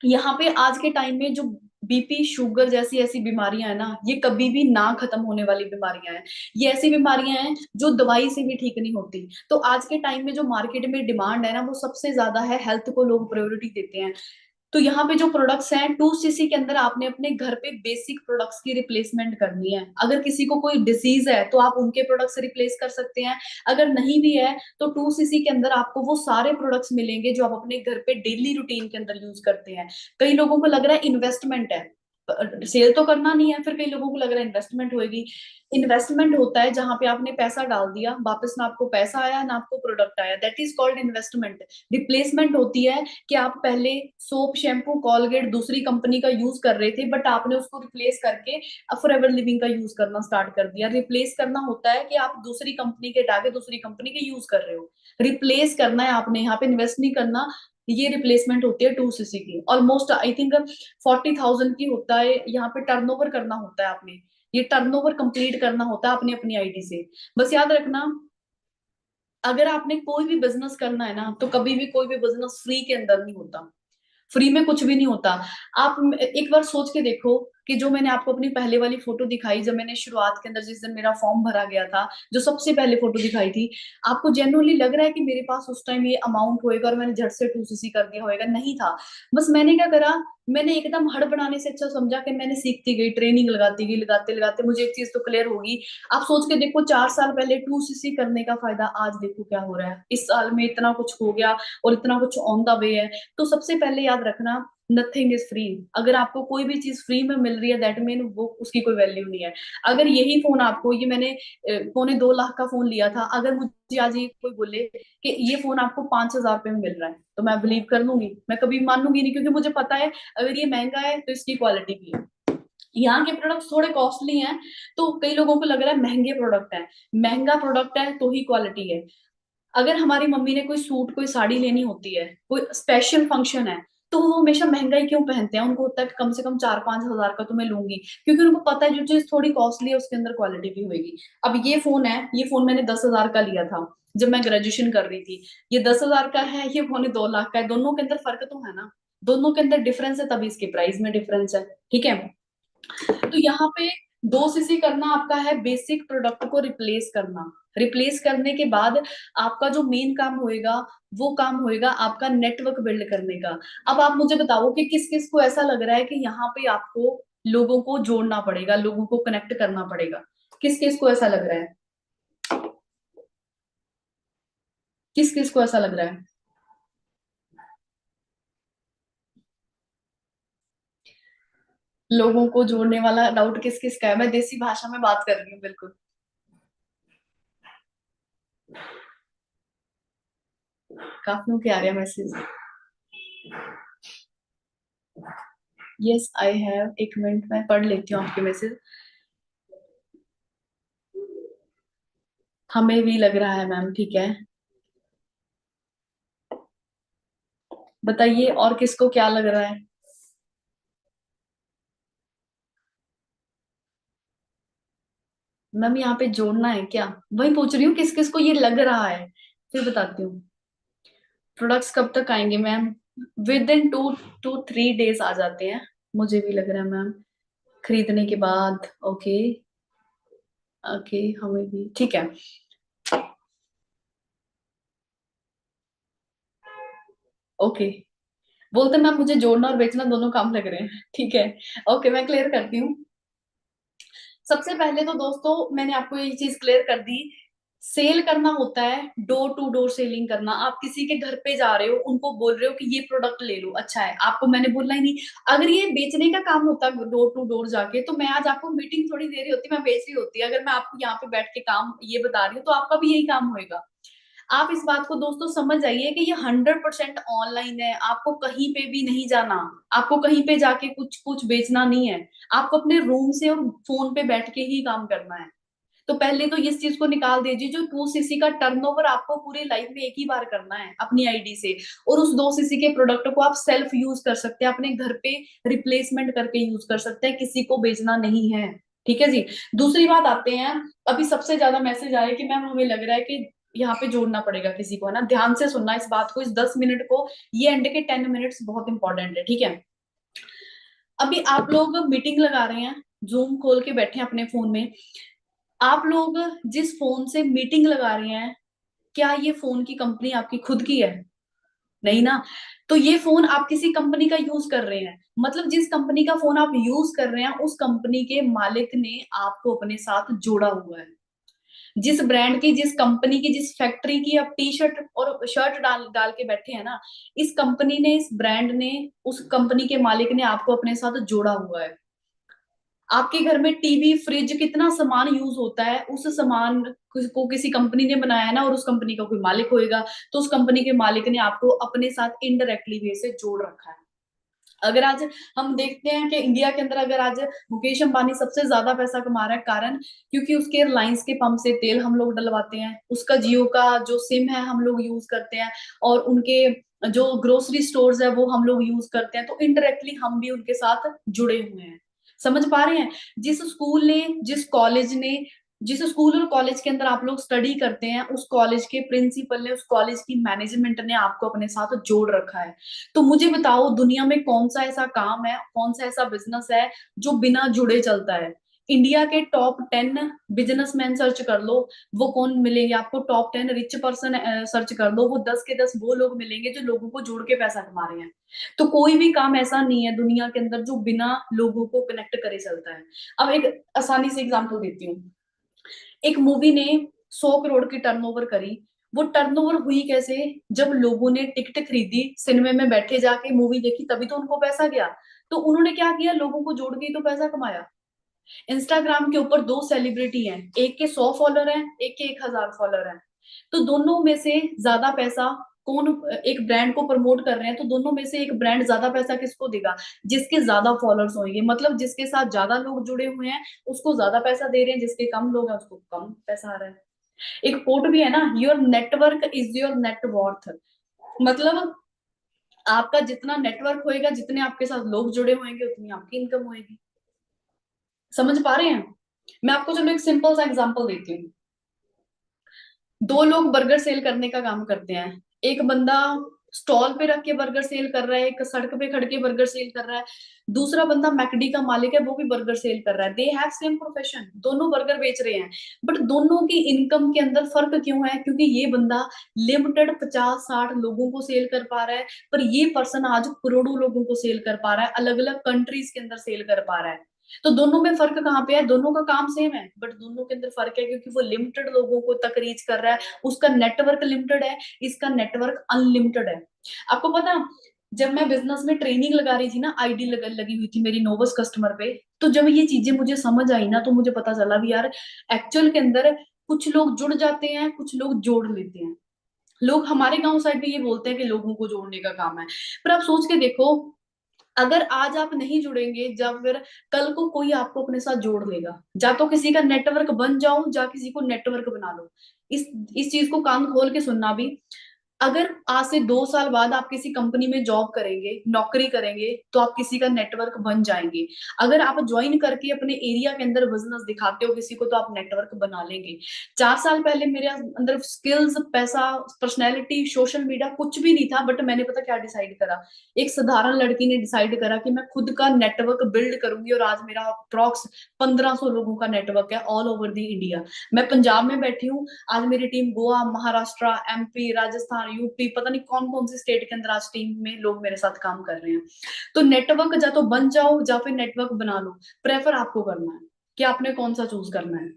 यहाँ पे आज के टाइम में जो बीपी, शुगर जैसी ऐसी बीमारियां है ना, ये कभी भी ना खत्म होने वाली बीमारियां हैं। ये ऐसी बीमारियां हैं जो दवाई से भी ठीक नहीं होती। तो आज के टाइम में जो मार्केट में डिमांड है ना, वो सबसे ज्यादा है, हेल्थ को लोग प्रायोरिटी देते हैं। तो यहाँ पे जो प्रोडक्ट्स हैं, 2cc के अंदर आपने अपने घर पे बेसिक प्रोडक्ट्स की रिप्लेसमेंट करनी है। अगर किसी को कोई डिसीज है तो आप उनके प्रोडक्ट से रिप्लेस कर सकते हैं। अगर नहीं भी है तो 2cc के अंदर आपको वो सारे प्रोडक्ट्स मिलेंगे जो आप अपने घर पे डेली रूटीन के अंदर यूज करते हैं। कई लोगों को लग रहा है इन्वेस्टमेंट है, सेल तो करना नहीं है। फिर कई लोगों को लग रहा है इन्वेस्टमेंट होगी। इन्वेस्टमेंट होता है जहां पे आपने पैसा डाल दिया, वापस ना आपको पैसा आया ना आपको प्रोडक्ट आया, that is called investment. Replacement होती है कि आप पहले सोप, शैम्पू, कॉलगेट दूसरी कंपनी का यूज कर रहे थे, बट आपने उसको रिप्लेस करके फॉरएवर लिविंग का यूज करना स्टार्ट कर दिया। रिप्लेस करना होता है कि आप दूसरी कंपनी के हटा के दूसरी कंपनी के यूज कर रहे हो। रिप्लेस करना है आपने, यहाँ पे इन्वेस्ट नहीं करना। ये रिप्लेसमेंट होती है 2cc की, ऑलमोस्ट आई थिंक 40,000 की होता है। यहाँ पे टर्नओवर करना होता है आपने, ये टर्नओवर कंप्लीट करना होता है अपनी अपनी आईडी से। बस याद रखना, अगर आपने कोई भी बिजनेस करना है ना, तो कभी भी कोई भी बिजनेस फ्री के अंदर नहीं होता। फ्री में कुछ भी नहीं होता। आप एक बार सोच के देखो कि जो मैंने आपको अपनी पहले वाली फोटो दिखाई, जब मैंने शुरुआत के अंदर जिस दिन मेरा फॉर्म भरा गया था, जो सबसे पहले फोटो दिखाई थी, आपको जेन्युइनली लग रहा है कि मेरे पास उस टाइम ये अमाउंट होएगा और मैंने झट से 2cc कर दिया होएगा? नहीं था। बस मैंने क्या करा, मैंने एकदम हड़ बनाने से अच्छा समझा कि मैंने सीखती गई, ट्रेनिंग लगाती गई, लगाते लगाते मुझे एक चीज तो क्लियर होगी। आप सोच के देखो, 4 साल पहले 2cc करने का फायदा आज देखो क्या हो रहा है। इस साल में इतना कुछ हो गया और इतना कुछ ऑन द वे है। तो सबसे पहले याद रखना, नथिंग इज फ्री। अगर आपको कोई भी चीज फ्री में मिल रही है, दैट मीन वो उसकी कोई वैल्यू नहीं है। अगर यही फोन आपको, ये मैंने 2.25 लाख का फोन लिया था, अगर मुझे आज ये कोई बोले कि ये फोन आपको 5,000 रुपए में मिल रहा है, तो मैं बिलीव कर लूंगी? मैं कभी मानूंगी नहीं, क्योंकि मुझे पता है अगर ये महंगा है तो इसकी क्वालिटी भी है। यहाँ के प्रोडक्ट्स थोड़े कॉस्टली हैं, तो कई लोगों को लग रहा है महंगे प्रोडक्ट है। महंगा प्रोडक्ट है तो ही क्वालिटी है। अगर हमारी मम्मी ने कोई सूट, कोई साड़ी लेनी होती है, कोई स्पेशल फंक्शन है, तो वो हमेशा महंगा ही क्यों पहनते हैं? उनको होता है कि कम से कम 4-5 हजार का तो मैं लूंगी, क्योंकि उनको पता है जो चीज थोड़ी कॉस्टली है उसके अंदर क्वालिटी भी होगी। अब ये फोन है, ये फोन मैंने 10,000 का लिया था जब मैं ग्रेजुएशन कर रही थी। ये 10,000 का है, ये फोन 2 लाख का है। दोनों के अंदर फर्क तो है ना, दोनों के अंदर डिफरेंस है, तभी इसके प्राइस में डिफरेंस है। ठीक है, तो यहाँ पे 2cc करना आपका है बेसिक प्रोडक्ट को रिप्लेस करना। रिप्लेस करने के बाद आपका जो मेन काम होएगा, वो काम होएगा आपका नेटवर्क बिल्ड करने का। अब आप मुझे बताओ कि किस किस को ऐसा लग रहा है कि यहाँ पे आपको लोगों को जोड़ना पड़ेगा, लोगों को कनेक्ट करना पड़ेगा? किस किस को ऐसा लग रहा है? किस किस को ऐसा लग रहा है? लोगों को जोड़ने वाला डाउट किस किस का है? मैं देसी भाषा में बात कर रही हूँ, बिल्कुल। काफियों के आ रहे हैं मैसेज। यस आई हैव, एक मिनट मैं पढ़ लेती हूँ आपके मैसेज। हमें भी लग रहा है मैम, ठीक है। बताइए और किसको क्या लग रहा है? मैम यहाँ पे जोड़ना है क्या? वही पूछ रही हूँ किस किस को ये लग रहा है, फिर बताती हूँ। प्रोडक्ट्स कब तक आएंगे ma'am? With in 2 to 3 days आ जाते हैं, मुझे भी लग रहा है मैम, खरीदने के बाद। ओके ओके, हमें भी ठीक है। ओके, बोलते मैम मुझे जोड़ना और बेचना दोनों काम लग रहे हैं। ठीक है, ओके मैं क्लियर करती हूँ। सबसे पहले तो दोस्तों मैंने आपको ये चीज क्लियर कर दी, सेल करना होता है डोर टू डोर सेलिंग करना। आप किसी के घर पे जा रहे हो, उनको बोल रहे हो कि ये प्रोडक्ट ले लो, अच्छा है, आपको मैंने बोलना ही नहीं। अगर ये बेचने का काम होता डोर टू डोर जाके, तो मैं आज आपको मीटिंग थोड़ी दे रही होती, मैं बेच रही होती। अगर मैं आपको यहाँ पे बैठ के काम ये बता रही हूँ, तो आपका भी यही काम होएगा। आप इस बात को दोस्तों समझ जाइए कि ये 100% ऑनलाइन है, आपको कहीं पे भी नहीं जाना, आपको कहीं पे जाके कुछ कुछ बेचना नहीं है। आपको अपने रूम से और फोन पे बैठ के ही काम करना है। तो पहले तो इस चीज को निकाल दीजिए, जो 2cc का टर्नओवर आपको पूरी लाइफ में एक ही बार करना है अपनी आईडी से, और उस 2cc के प्रोडक्ट को आप सेल्फ यूज कर सकते हैं, अपने घर पे रिप्लेसमेंट करके यूज कर सकते हैं, किसी को बेचना नहीं है। ठीक है जी। दूसरी बात आते हैं, अभी सबसे ज्यादा मैसेज आया कि मैम हमें लग रहा है कि यहाँ पे जोड़ना पड़ेगा किसी को, है ना? ध्यान से सुनना इस बात को, इस 10 मिनट को, ये एंड के 10 मिनट्स बहुत इंपॉर्टेंट है। ठीक है, अभी आप लोग मीटिंग लगा रहे हैं, जूम खोल के बैठे हैं अपने फोन में। आप लोग जिस फोन से मीटिंग लगा रहे हैं, क्या ये फोन की कंपनी आपकी खुद की है? नहीं ना। तो ये फोन आप किसी कंपनी का यूज कर रहे हैं, मतलब जिस कंपनी का फोन आप यूज कर रहे हैं, उस कंपनी के मालिक ने आपको अपने साथ जोड़ा हुआ है। जिस ब्रांड की, जिस कंपनी की, जिस फैक्ट्री की आप टी शर्ट और शर्ट डाल डाल के बैठे हैं ना, इस कंपनी ने, इस ब्रांड ने, उस कंपनी के मालिक ने आपको अपने साथ जोड़ा हुआ है। आपके घर में टीवी, फ्रिज, कितना सामान यूज होता है, उस सामान को किसी कंपनी ने बनाया है ना, और उस कंपनी का कोई मालिक होएगा, तो उस कंपनी के मालिक ने आपको अपने साथ इनडायरेक्टली वे से जोड़ रखा है। अगर आज हम देखते हैं कि इंडिया के अंदर अगर आज मुकेश अंबानी सबसे ज्यादा पैसा कमा रहा है, कारण क्योंकि उसके रिलायंस के पंप से तेल हम लोग डलवाते हैं, उसका जियो का जो सिम है हम लोग यूज करते हैं, और उनके जो ग्रोसरी स्टोर्स है वो हम लोग यूज करते हैं, तो इनडायरेक्टली हम भी उनके साथ जुड़े हुए हैं। समझ पा रहे हैं? जिस स्कूल ने, जिस कॉलेज ने, जिस स्कूल और कॉलेज के अंदर आप लोग स्टडी करते हैं, उस कॉलेज के प्रिंसिपल ने, उस कॉलेज की मैनेजमेंट ने आपको अपने साथ जोड़ रखा है। तो मुझे बताओ दुनिया में कौन सा ऐसा काम है, कौन सा ऐसा बिजनेस है जो बिना जुड़े चलता है? इंडिया के टॉप 10 बिजनेसमैन सर्च कर लो, वो कौन मिलेंगे आपको? टॉप 10 रिच पर्सन सर्च कर लो, वो 10 के 10 वो लोग मिलेंगे जो लोगों को जोड़ के पैसा कमा रहे हैं। तो कोई भी काम ऐसा नहीं है दुनिया के अंदर जो बिना लोगों को कनेक्ट करे चलता है। अब एक आसानी से एग्जांपल देती हूँ। एक मूवी ने 100 करोड़ की टर्नओवर करी। वो टर्नओवर हुई कैसे? जब लोगों ने टिकट खरीदी, सिनेमा में बैठे जाके मूवी देखी, तभी तो उनको पैसा गया। तो उन्होंने क्या किया? लोगों को जोड़ के ही तो पैसा कमाया। इंस्टाग्राम के ऊपर 2 सेलिब्रिटी हैं, एक के 100 फॉलोअर हैं, एक के 1000 फॉलोअर हैं। तो दोनों में से ज्यादा पैसा कौन? एक ब्रांड को प्रमोट कर रहे हैं, तो दोनों में से एक ब्रांड ज्यादा पैसा किसको देगा? जिसके ज्यादा फॉलोअर्स होंगे, मतलब जिसके साथ ज्यादा लोग जुड़े हुए हैं उसको ज्यादा पैसा दे रहे हैं, जिसके कम लोग हैं उसको कम पैसा आ रहा है। एक कोट भी है ना, your network is your net worth. मतलब आपका जितना नेटवर्क होएगा, जितने आपके साथ लोग जुड़े होंगे, उतनी आपकी इनकम होएगी। समझ पा रहे हैं? मैं आपको चलो एक सिंपल सा एग्जांपल देती हूँ। 2 लोग बर्गर सेल करने का काम करते हैं। एक बंदा स्टॉल पे रख के बर्गर सेल कर रहा है, एक सड़क पे खड़ के बर्गर सेल कर रहा है, दूसरा बंदा मैकडी का मालिक है, वो भी बर्गर सेल कर रहा है। दे हैव सेम प्रोफेशन, दोनों बर्गर बेच रहे हैं, बट दोनों की इनकम के अंदर फर्क क्यों है? क्योंकि ये बंदा लिमिटेड 50-60 लोगों को सेल कर पा रहा है, पर ये पर्सन आज करोड़ों लोगों को सेल कर पा रहा है, अलग अलग कंट्रीज के अंदर सेल कर पा रहा है। तो दोनों में फर्क कहाँ पे है? दोनों का काम सेम है, बट दोनों के अंदर फर्क है क्योंकि वो लिमिटेड लोगों को तक रीच कर रहा है, उसका नेटवर्क लिमिटेड है, इसका नेटवर्क अनलिमिटेड है। आपको पता, जब मैं बिजनेस में ट्रेनिंग लगा रही थी ना, आईडी लगी हुई थी मेरी नोवस कस्टमर पे, तो जब ये चीजें मुझे समझ आई ना, तो मुझे पता चला भी यार एक्चुअल के अंदर कुछ लोग जुड़ जाते हैं, कुछ लोग जोड़ लेते हैं। लोग हमारे गांव साइड में ये बोलते हैं कि लोगों को जोड़ने का काम है, पर आप सोच के देखो, अगर आज आप नहीं जुड़ेंगे, जब फिर कल को कोई आपको अपने साथ जोड़ लेगा। जा तो किसी का नेटवर्क बन जाओ, जा किसी को नेटवर्क बना लो। इस चीज को कान खोल के सुनना भी। अगर आज से 2 साल बाद आप किसी कंपनी में जॉब करेंगे, नौकरी करेंगे, तो आप किसी का नेटवर्क बन जाएंगे। अगर आप ज्वाइन करके अपने एरिया के अंदर बिजनेस दिखाते हो किसी को, तो आप नेटवर्क बना लेंगे। 4 साल पहले मेरे अंदर स्किल्स, पैसा, पर्सनैलिटी, सोशल मीडिया कुछ भी नहीं था, बट मैंने पता क्या डिसाइड करा? एक साधारण लड़की ने डिसाइड करा कि मैं खुद का नेटवर्क बिल्ड करूंगी, और आज मेरा अप्रॉक्स 1500 लोगों का नेटवर्क है ऑल ओवर दी इंडिया। मैं पंजाब में बैठी हूँ, आज मेरी team Goa, Maharashtra, MP, Rajasthan, UP, पता नहीं कौन कौन सी स्टेट के अंदर आज टीम में लोग मेरे साथ काम कर रहे हैं। तो नेटवर्क या तो बन जाओ, या फिर नेटवर्क बना लो। प्रेफर आपको करना है कि आपने कौन सा चूज करना है।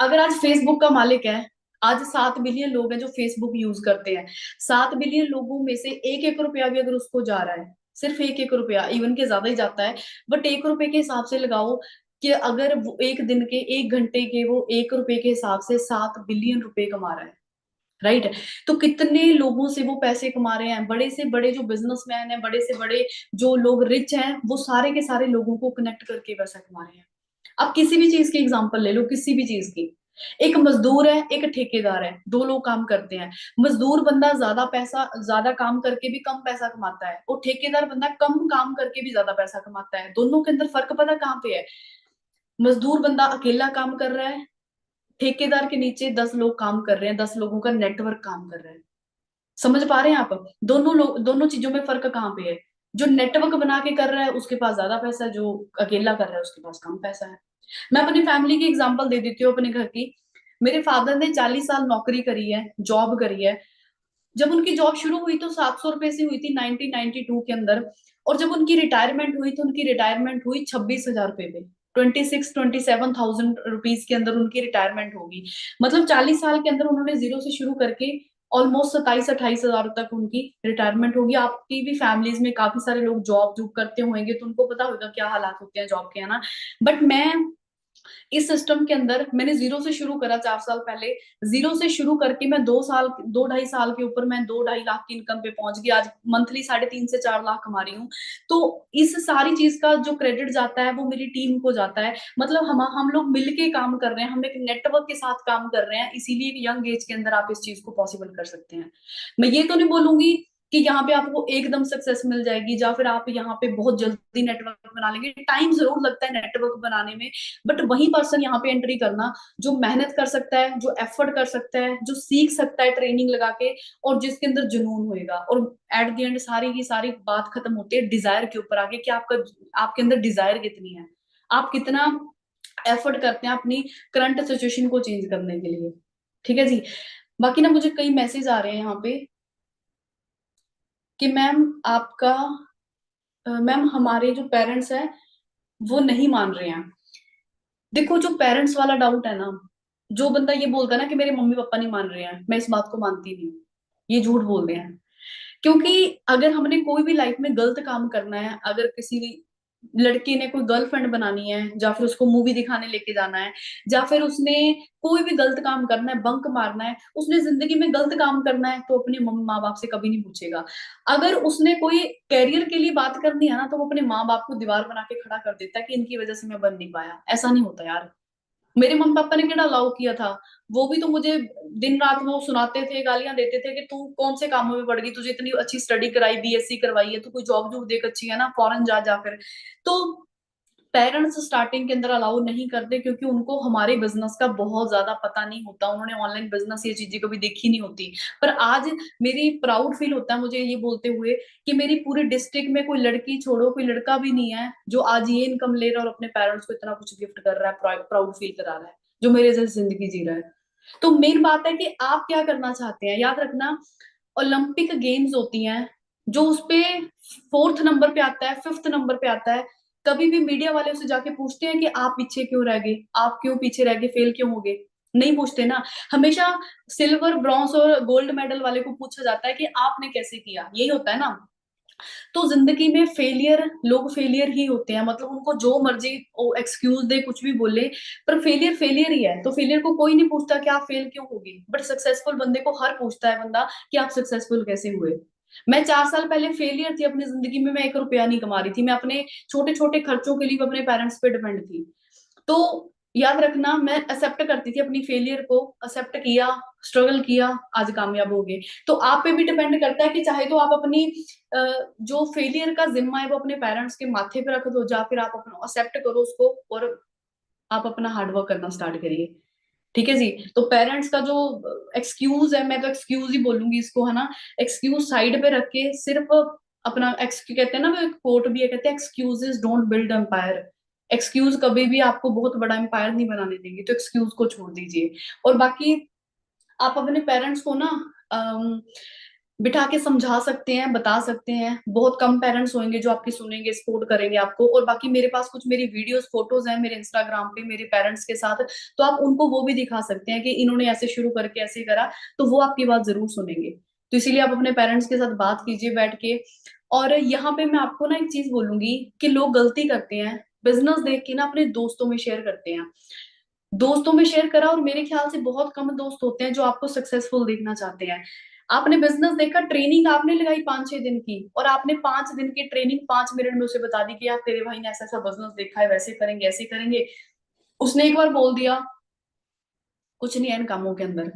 अगर आज फेसबुक का मालिक है, आज 7 बिलियन लोग हैं जो फेसबुक यूज करते हैं, 7 बिलियन लोगों में से 1-1 रुपया भी अगर उसको जा रहा है, सिर्फ 1-1 रुपया, इवन के ज्यादा ही जाता है, बट 1 रुपए के हिसाब से लगाओ कि अगर वो एक दिन के, 1 घंटे के, वो 1 रुपए के हिसाब से 7 बिलियन रुपए कमा रहा है, राइट? तो कितने लोगों से वो पैसे कमा रहे हैं? बड़े से बड़े जो बिजनेसमैन है, बड़े से बड़े जो लोग रिच हैं, वो सारे के सारे लोगों को कनेक्ट करके पैसा कमा रहे हैं। आप किसी भी चीज की एग्जांपल ले लो, किसी भी चीज की। एक मजदूर है, एक ठेकेदार है, 2 लोग काम करते हैं। मजदूर बंदा ज्यादा काम करके भी कम पैसा कमाता है, और ठेकेदार बंदा कम काम करके भी ज्यादा पैसा कमाता है। दोनों के अंदर फर्क पता कहाँ पे है? मजदूर बंदा अकेला काम कर रहा है, ठेकेदार के नीचे 10 लोग काम कर रहे हैं, 10 लोगों का नेटवर्क काम कर रहा है। समझ पा रहे हैं आप? दोनों लोग, दोनों चीजों में फर्क कहाँ पे है? जो नेटवर्क बना के कर रहा है उसके पास ज्यादा पैसा है, जो अकेला कर रहा है उसके पास कम पैसा है। मैं अपनी फैमिली की एग्जांपल दे देती हूँ, अपने घर की। मेरे फादर ने 40 साल नौकरी करी है, जॉब करी है। जब उनकी जॉब शुरू हुई तो 700 रुपए से हुई थी 1992 के अंदर, और जब उनकी रिटायरमेंट हुई तो उनकी रिटायरमेंट हुई 26,000 रुपए पे। 27,000 रुपीज के अंदर उनकी रिटायरमेंट होगी। मतलब 40 साल के अंदर उन्होंने जीरो से शुरू करके ऑलमोस्ट 27-28 हजार तक उनकी रिटायरमेंट होगी। आपकी भी फैमिलीज में काफी सारे लोग जॉब करते होंगे, तो उनको पता होगा क्या हालात होते हैं जॉब के, है ना। बट मैं इस सिस्टम के अंदर मैंने जीरो से शुरू करा 4 साल पहले। जीरो से शुरू करके मैं 2 साल 2 ढाई साल के ऊपर मैं 2-2.5 लाख की इनकम पे पहुंच गई। आज मंथली 3.5 से 4 लाख कमा रही हूँ। तो इस सारी चीज का जो क्रेडिट जाता है वो मेरी टीम को जाता है। मतलब हम लोग मिलके काम कर रहे हैं, हम एक नेटवर्क के साथ काम कर रहे हैं, इसीलिए एक यंग एज के अंदर आप इस चीज को पॉसिबल कर सकते हैं। मैं ये तो नहीं बोलूंगी कि यहाँ पे आपको एकदम सक्सेस मिल जाएगी, या फिर आप यहाँ पे बहुत जल्दी नेटवर्क बना लेंगे। टाइम जरूर लगता है नेटवर्क बनाने में, बट वही पर्सन यहाँ पे एंट्री करना जो मेहनत कर सकता है, जो एफर्ट कर सकता है, जो सीख सकता है ट्रेनिंग लगा के, और जिसके अंदर जुनून होएगा। और एट द एंड सारी की सारी बात खत्म होती है डिजायर के ऊपर आके, कि आपके अंदर डिजायर कितनी है, आप कितना एफर्ट करते हैं अपनी करंट सिचुएशन को चेंज करने के लिए। ठीक है जी। बाकी ना मुझे कई मैसेज आ रहे हैं यहाँ पे कि मैम आपका मैम हमारे जो पेरेंट्स हैं वो नहीं मान रहे हैं। देखो, जो पेरेंट्स वाला डाउट है ना, जो बंदा ये बोलता है ना कि मेरे मम्मी पापा नहीं मान रहे हैं, मैं इस बात को मानती नहीं हूँ। ये झूठ बोलते हैं। क्योंकि अगर हमने कोई भी लाइफ में गलत काम करना है, अगर किसी लड़की ने कोई गर्लफ्रेंड बनानी है, या फिर उसको मूवी दिखाने लेके जाना है, या फिर उसने कोई भी गलत काम करना है, बंक मारना है, उसने जिंदगी में गलत काम करना है, तो अपने मम्मी माँ बाप से कभी नहीं पूछेगा। अगर उसने कोई कैरियर के लिए बात करनी है ना, तो वो अपने माँ बाप को दीवार बना के खड़ा कर देता है कि इनकी वजह से मैं बन नहीं पाया। ऐसा नहीं होता यार। मेरे मम्मी पापा ने केड़ा अलाउ किया था, वो भी तो मुझे दिन रात वो सुनाते थे, गालियां देते थे कि तू कौन से कामों में पड़ गई, तुझे इतनी अच्छी स्टडी कराई, बीएससी करवाई है, तू कोई जॉब जॉब देख अच्छी है ना, फॉरेन जा फिर। तो पेरेंट्स स्टार्टिंग के अंदर अलाउ नहीं करते, क्योंकि उनको हमारे बिजनेस का बहुत ज्यादा पता नहीं होता, उन्होंने ऑनलाइन बिजनेस ये चीजें कभी देखी नहीं होती। पर आज मेरी प्राउड फील होता है मुझे ये बोलते हुए कि मेरी पूरी डिस्ट्रिक्ट में कोई लड़की छोड़ो, कोई लड़का भी नहीं है जो आज ये इनकम ले रहा है और अपने पेरेंट्स को इतना कुछ गिफ्ट कर रहा है, प्राउड फील करा रहा है, जो मेरे जैसे जिंदगी जी रहा है। तो मेन बात है कि आप क्या करना चाहते हैं। याद रखना, ओलंपिक गेम्स होती हैं, जो उसपे 4th नंबर पे आता है, 5th नंबर पे आता है, कभी भी मीडिया वाले उससे जाके पूछते हैं कि आप पीछे क्यों रह गए, आप क्यों पीछे रह गए, फेल क्यों हो गए? नहीं पूछते ना। हमेशा सिल्वर, ब्रॉन्ज और गोल्ड मेडल वाले को पूछा जाता है कि आपने कैसे किया, यही होता है ना। तो जिंदगी में लोग फेलियर ही होते हैं, मतलब उनको जो मर्जी एक्सक्यूज दे, कुछ भी बोले, पर फेलियर फेलियर ही है। तो फेलियर को कोई नहीं पूछता कि आप फेल क्यों होगे, बट सक्सेसफुल बंदे को हर पूछता है बंदा कि आप सक्सेसफुल कैसे हुए। मैं 4 साल पहले फेलियर थी अपनी जिंदगी में, मैं 1 रुपया नहीं कमा रही थी, मैं अपने छोटे छोटे खर्चों के लिए अपने पेरेंट्स पे डिपेंड थी। तो याद रखना, मैं एक्सेप्ट करती थी अपनी फेलियर को, एक्सेप्ट किया, स्ट्रगल किया, आज कामयाब हो गए। तो आप पे भी डिपेंड करता है कि चाहे तो आप अपनी जो फेलियर का जिम्मा है वो अपने पेरेंट्स के माथे पे रख दो, या फिर आप अपना एक्सेप्ट करो उसको और आप अपना हार्डवर्क करना स्टार्ट करिए। ठीक है जी। तो पेरेंट्स का जो एक्सक्यूज है, मैं तो एक्सक्यूज ही बोलूंगी इसको, है ना। एक्सक्यूज साइड पे रख के सिर्फ अपना कहते हैं ना, वो कोट भी है, कहते हैं excuses don't build empire. Excuse कभी भी आपको बहुत बड़ा एम्पायर नहीं बनाने देंगे, तो एक्सक्यूज को छोड़ दीजिए। और बाकी आप अपने पेरेंट्स को ना बिठा के समझा सकते हैं, बता सकते हैं। बहुत कम पेरेंट्स होंगे जो आपकी सुनेंगे, सपोर्ट करेंगे आपको। और बाकी मेरे पास कुछ मेरी वीडियोस, फोटोज हैं मेरे इंस्टाग्राम पे मेरे पेरेंट्स के साथ, तो आप उनको वो भी दिखा सकते हैं कि इन्होंने ऐसे शुरू करके ऐसे करा, तो वो आपकी बात जरूर सुनेंगे। तो इसीलिए आप अपने पेरेंट्स के साथ बात कीजिए बैठ के। और यहाँ पे मैं आपको ना एक चीज बोलूंगी कि लोग गलती करते हैं, बिजनेस देख के ना अपने दोस्तों में शेयर करते हैं। दोस्तों में शेयर करा, और मेरे ख्याल से बहुत कम दोस्त होते हैं जो आपको सक्सेसफुल देखना चाहते हैं। आपने बिजनेस देखा, ट्रेनिंग आपने लगाई 5-6 दिन की, और आपने 5 दिन की ट्रेनिंग 5 मिनट में उसे बता दी कि यार तेरे भाई ने ऐसा ऐसा बिजनेस देखा है, वैसे करेंगे ऐसे करेंगे। उसने एक बार बोल दिया, कुछ नहीं है इन कामों के अंदर।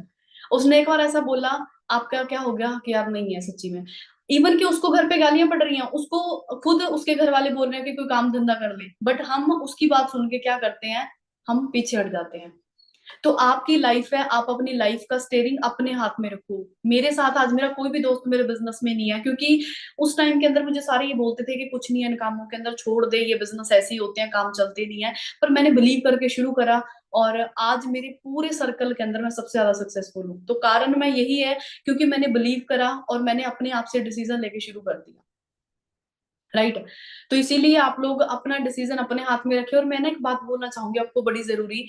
उसने एक बार ऐसा बोला, आपका क्या हो गया कि यार नहीं है सच्ची में। इवन कि उसको घर पे गालियां पड़ रही हैं, उसको खुद उसके घर वाले बोल रहे हैं कि कोई काम धंधा कर ले, बट हम उसकी बात सुन के क्या करते हैं, हम पीछे हट जाते हैं। तो आपकी लाइफ है, आप अपनी लाइफ का स्टेयरिंग अपने हाथ में रखो। मेरे साथ आज मेरा कोई भी दोस्त मेरे बिजनेस में नहीं है, क्योंकि उस टाइम के अंदर मुझे सारे ये बोलते थे कि कुछ नहीं है इन कामों के अंदर, छोड़ दे, ये बिजनेस ऐसे ही होते हैं, काम चलते नहीं है। पर मैंने बिलीव करके शुरू करा, और आज मेरे पूरे सर्कल के अंदर मैं सबसे ज्यादा सक्सेसफुल हूँ। तो कारण मैं यही है, क्योंकि मैंने बिलीव करा और मैंने अपने आप से डिसीजन लेके शुरू कर दिया। राइट। तो इसीलिए आप लोग अपना डिसीजन अपने हाथ में रखे। और मैं ना एक बात बोलना चाहूंगी आपको, बड़ी जरूरी,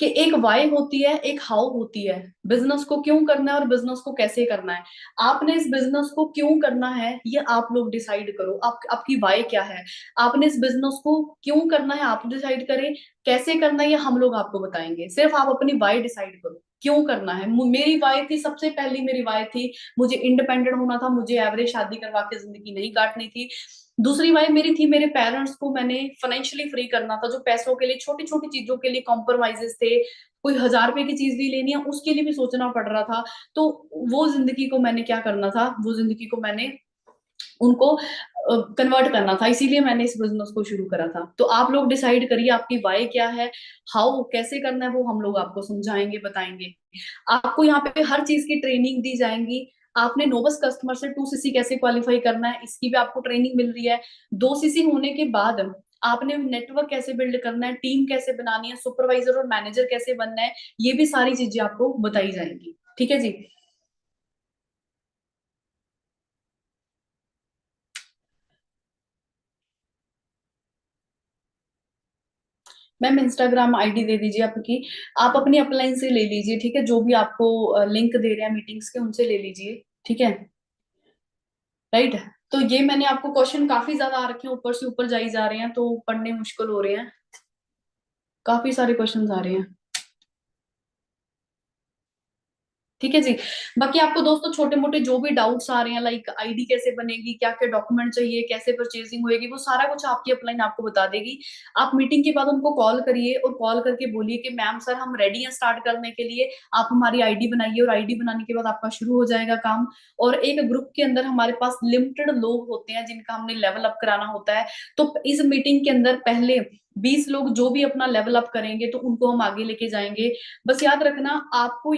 कि एक वाई होती है, एक हाउ होती है। बिजनेस को क्यों करना है और बिजनेस को कैसे करना है। आपने इस बिजनेस को क्यों करना है ये आप लोग डिसाइड करो, आपकी वाई क्या है। आपने इस बिजनेस को क्यों करना है आप डिसाइड करें, कैसे करना है ये हम लोग आपको बताएंगे। सिर्फ आप अपनी वाई डिसाइड करो क्यों करना है। मेरी वाई थी, सबसे पहली मेरी वाई थी, मुझे इंडिपेंडेंट होना था, मुझे एवरेज शादी करवा के जिंदगी नहीं काटनी थी। दूसरी वाई मेरी थी, मेरे पेरेंट्स को मैंने फाइनेंशियली फ्री करना था, जो पैसों के लिए छोटी छोटी चीजों के लिए कॉम्प्रोमाइजेस थे, कोई 1000 रुपए की चीज भी लेनी है उसके लिए भी सोचना पड़ रहा था। तो वो जिंदगी को मैंने क्या करना था, वो जिंदगी को मैंने उनको कन्वर्ट करना था, इसीलिए मैंने इस बिजनेस को शुरू करा था। तो आप लोग डिसाइड करिए आपकी वाई क्या है, हाउ कैसे करना है वो हम लोग आपको समझाएंगे बताएंगे। आपको यहाँ पे हर चीज की ट्रेनिंग दी जाएंगी। आपने नोबस कस्टमर से 2 सीसी कैसे क्वालिफाई करना है इसकी भी आपको ट्रेनिंग मिल रही है। 2 सीसी होने के बाद आपने नेटवर्क कैसे बिल्ड करना है, टीम कैसे बनानी है, सुपरवाइजर और मैनेजर कैसे बनना है, ये भी सारी चीजें आपको बताई जाएंगी। ठीक है जी। मैम इंस्टाग्राम आईडी दे दीजिए आपकी, आप अपनी अपलाइन से ले लीजिए, ठीक है, जो भी आपको लिंक दे रहे हैं मीटिंग्स के उनसे ले लीजिए, ठीक है। राइट। तो ये मैंने आपको क्वेश्चन काफी ज्यादा आ रखे हैं, ऊपर से ऊपर जाई जा रहे हैं तो पढ़ने मुश्किल हो रहे हैं, काफी सारे क्वेश्चंस आ रहे हैं। ठीक है जी। बाकी आपको दोस्तों छोटे मोटे जो भी डाउट्स आ रहे हैं, लाइक आईडी कैसे बनेगी, क्या क्या डॉक्यूमेंट चाहिए, कैसे परचेजिंग होएगी, वो सारा कुछ आपकी अपलाइन आपको बता देगी। आप मीटिंग के बाद उनको कॉल करिए और कॉल करके बोलिए कि मैम सर हम रेडी हैं स्टार्ट करने के लिए, आप हमारी आईडी बनाइए, और आईडी बनाने के बाद आपका शुरू हो जाएगा काम। और एक ग्रुप के अंदर हमारे पास लिमिटेड लोग होते हैं जिनका हमने लेवल अप कराना होता है। तो इस मीटिंग के अंदर पहले 20 लोग जो भी अपना लेवल अप करेंगे तो उनको हम आगे लेके जाएंगे। बस याद रखना आपको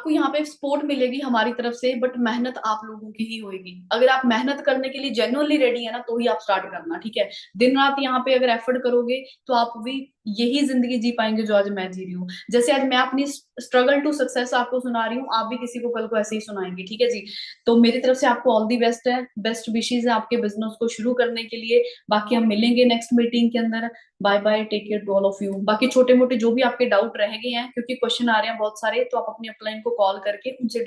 यहाँ पे सपोर्ट मिलेगी हमारी तरफ से, बट मेहनत आप लोगों की ही होगी। अगर आप मेहनत करने के लिए जेन्युइनली रेडी है ना तो ही आप स्टार्ट करना, ठीक है। दिन रात यहाँ पे अगर एफर्ट करोगे तो आप भी यही जिंदगी जी पाएंगे जो आज मैं जी रही हूँ। जैसे आज मैं अपनी स्ट्रगल टू सक्सेस आपको सुना रही हूँ, आप भी किसी को कल को ऐसे ही सुनाएंगे, ठीक है जी। तो मेरी तरफ से आपको ऑल दी बेस्ट है, बेस्ट विशेष है आपके बिजनेस को शुरू करने के लिए। बाकी हम मिलेंगे नेक्स्ट मीटिंग के अंदर। Bye bye, take care to all of you. बाकी छोटे मोटे जो भी आपके डाउट रह गए हैं, क्योंकि क्वेश्चन आ रहे हैं बहुत सारे, तो आप अपनी अपलाइन को कॉल करके उनसे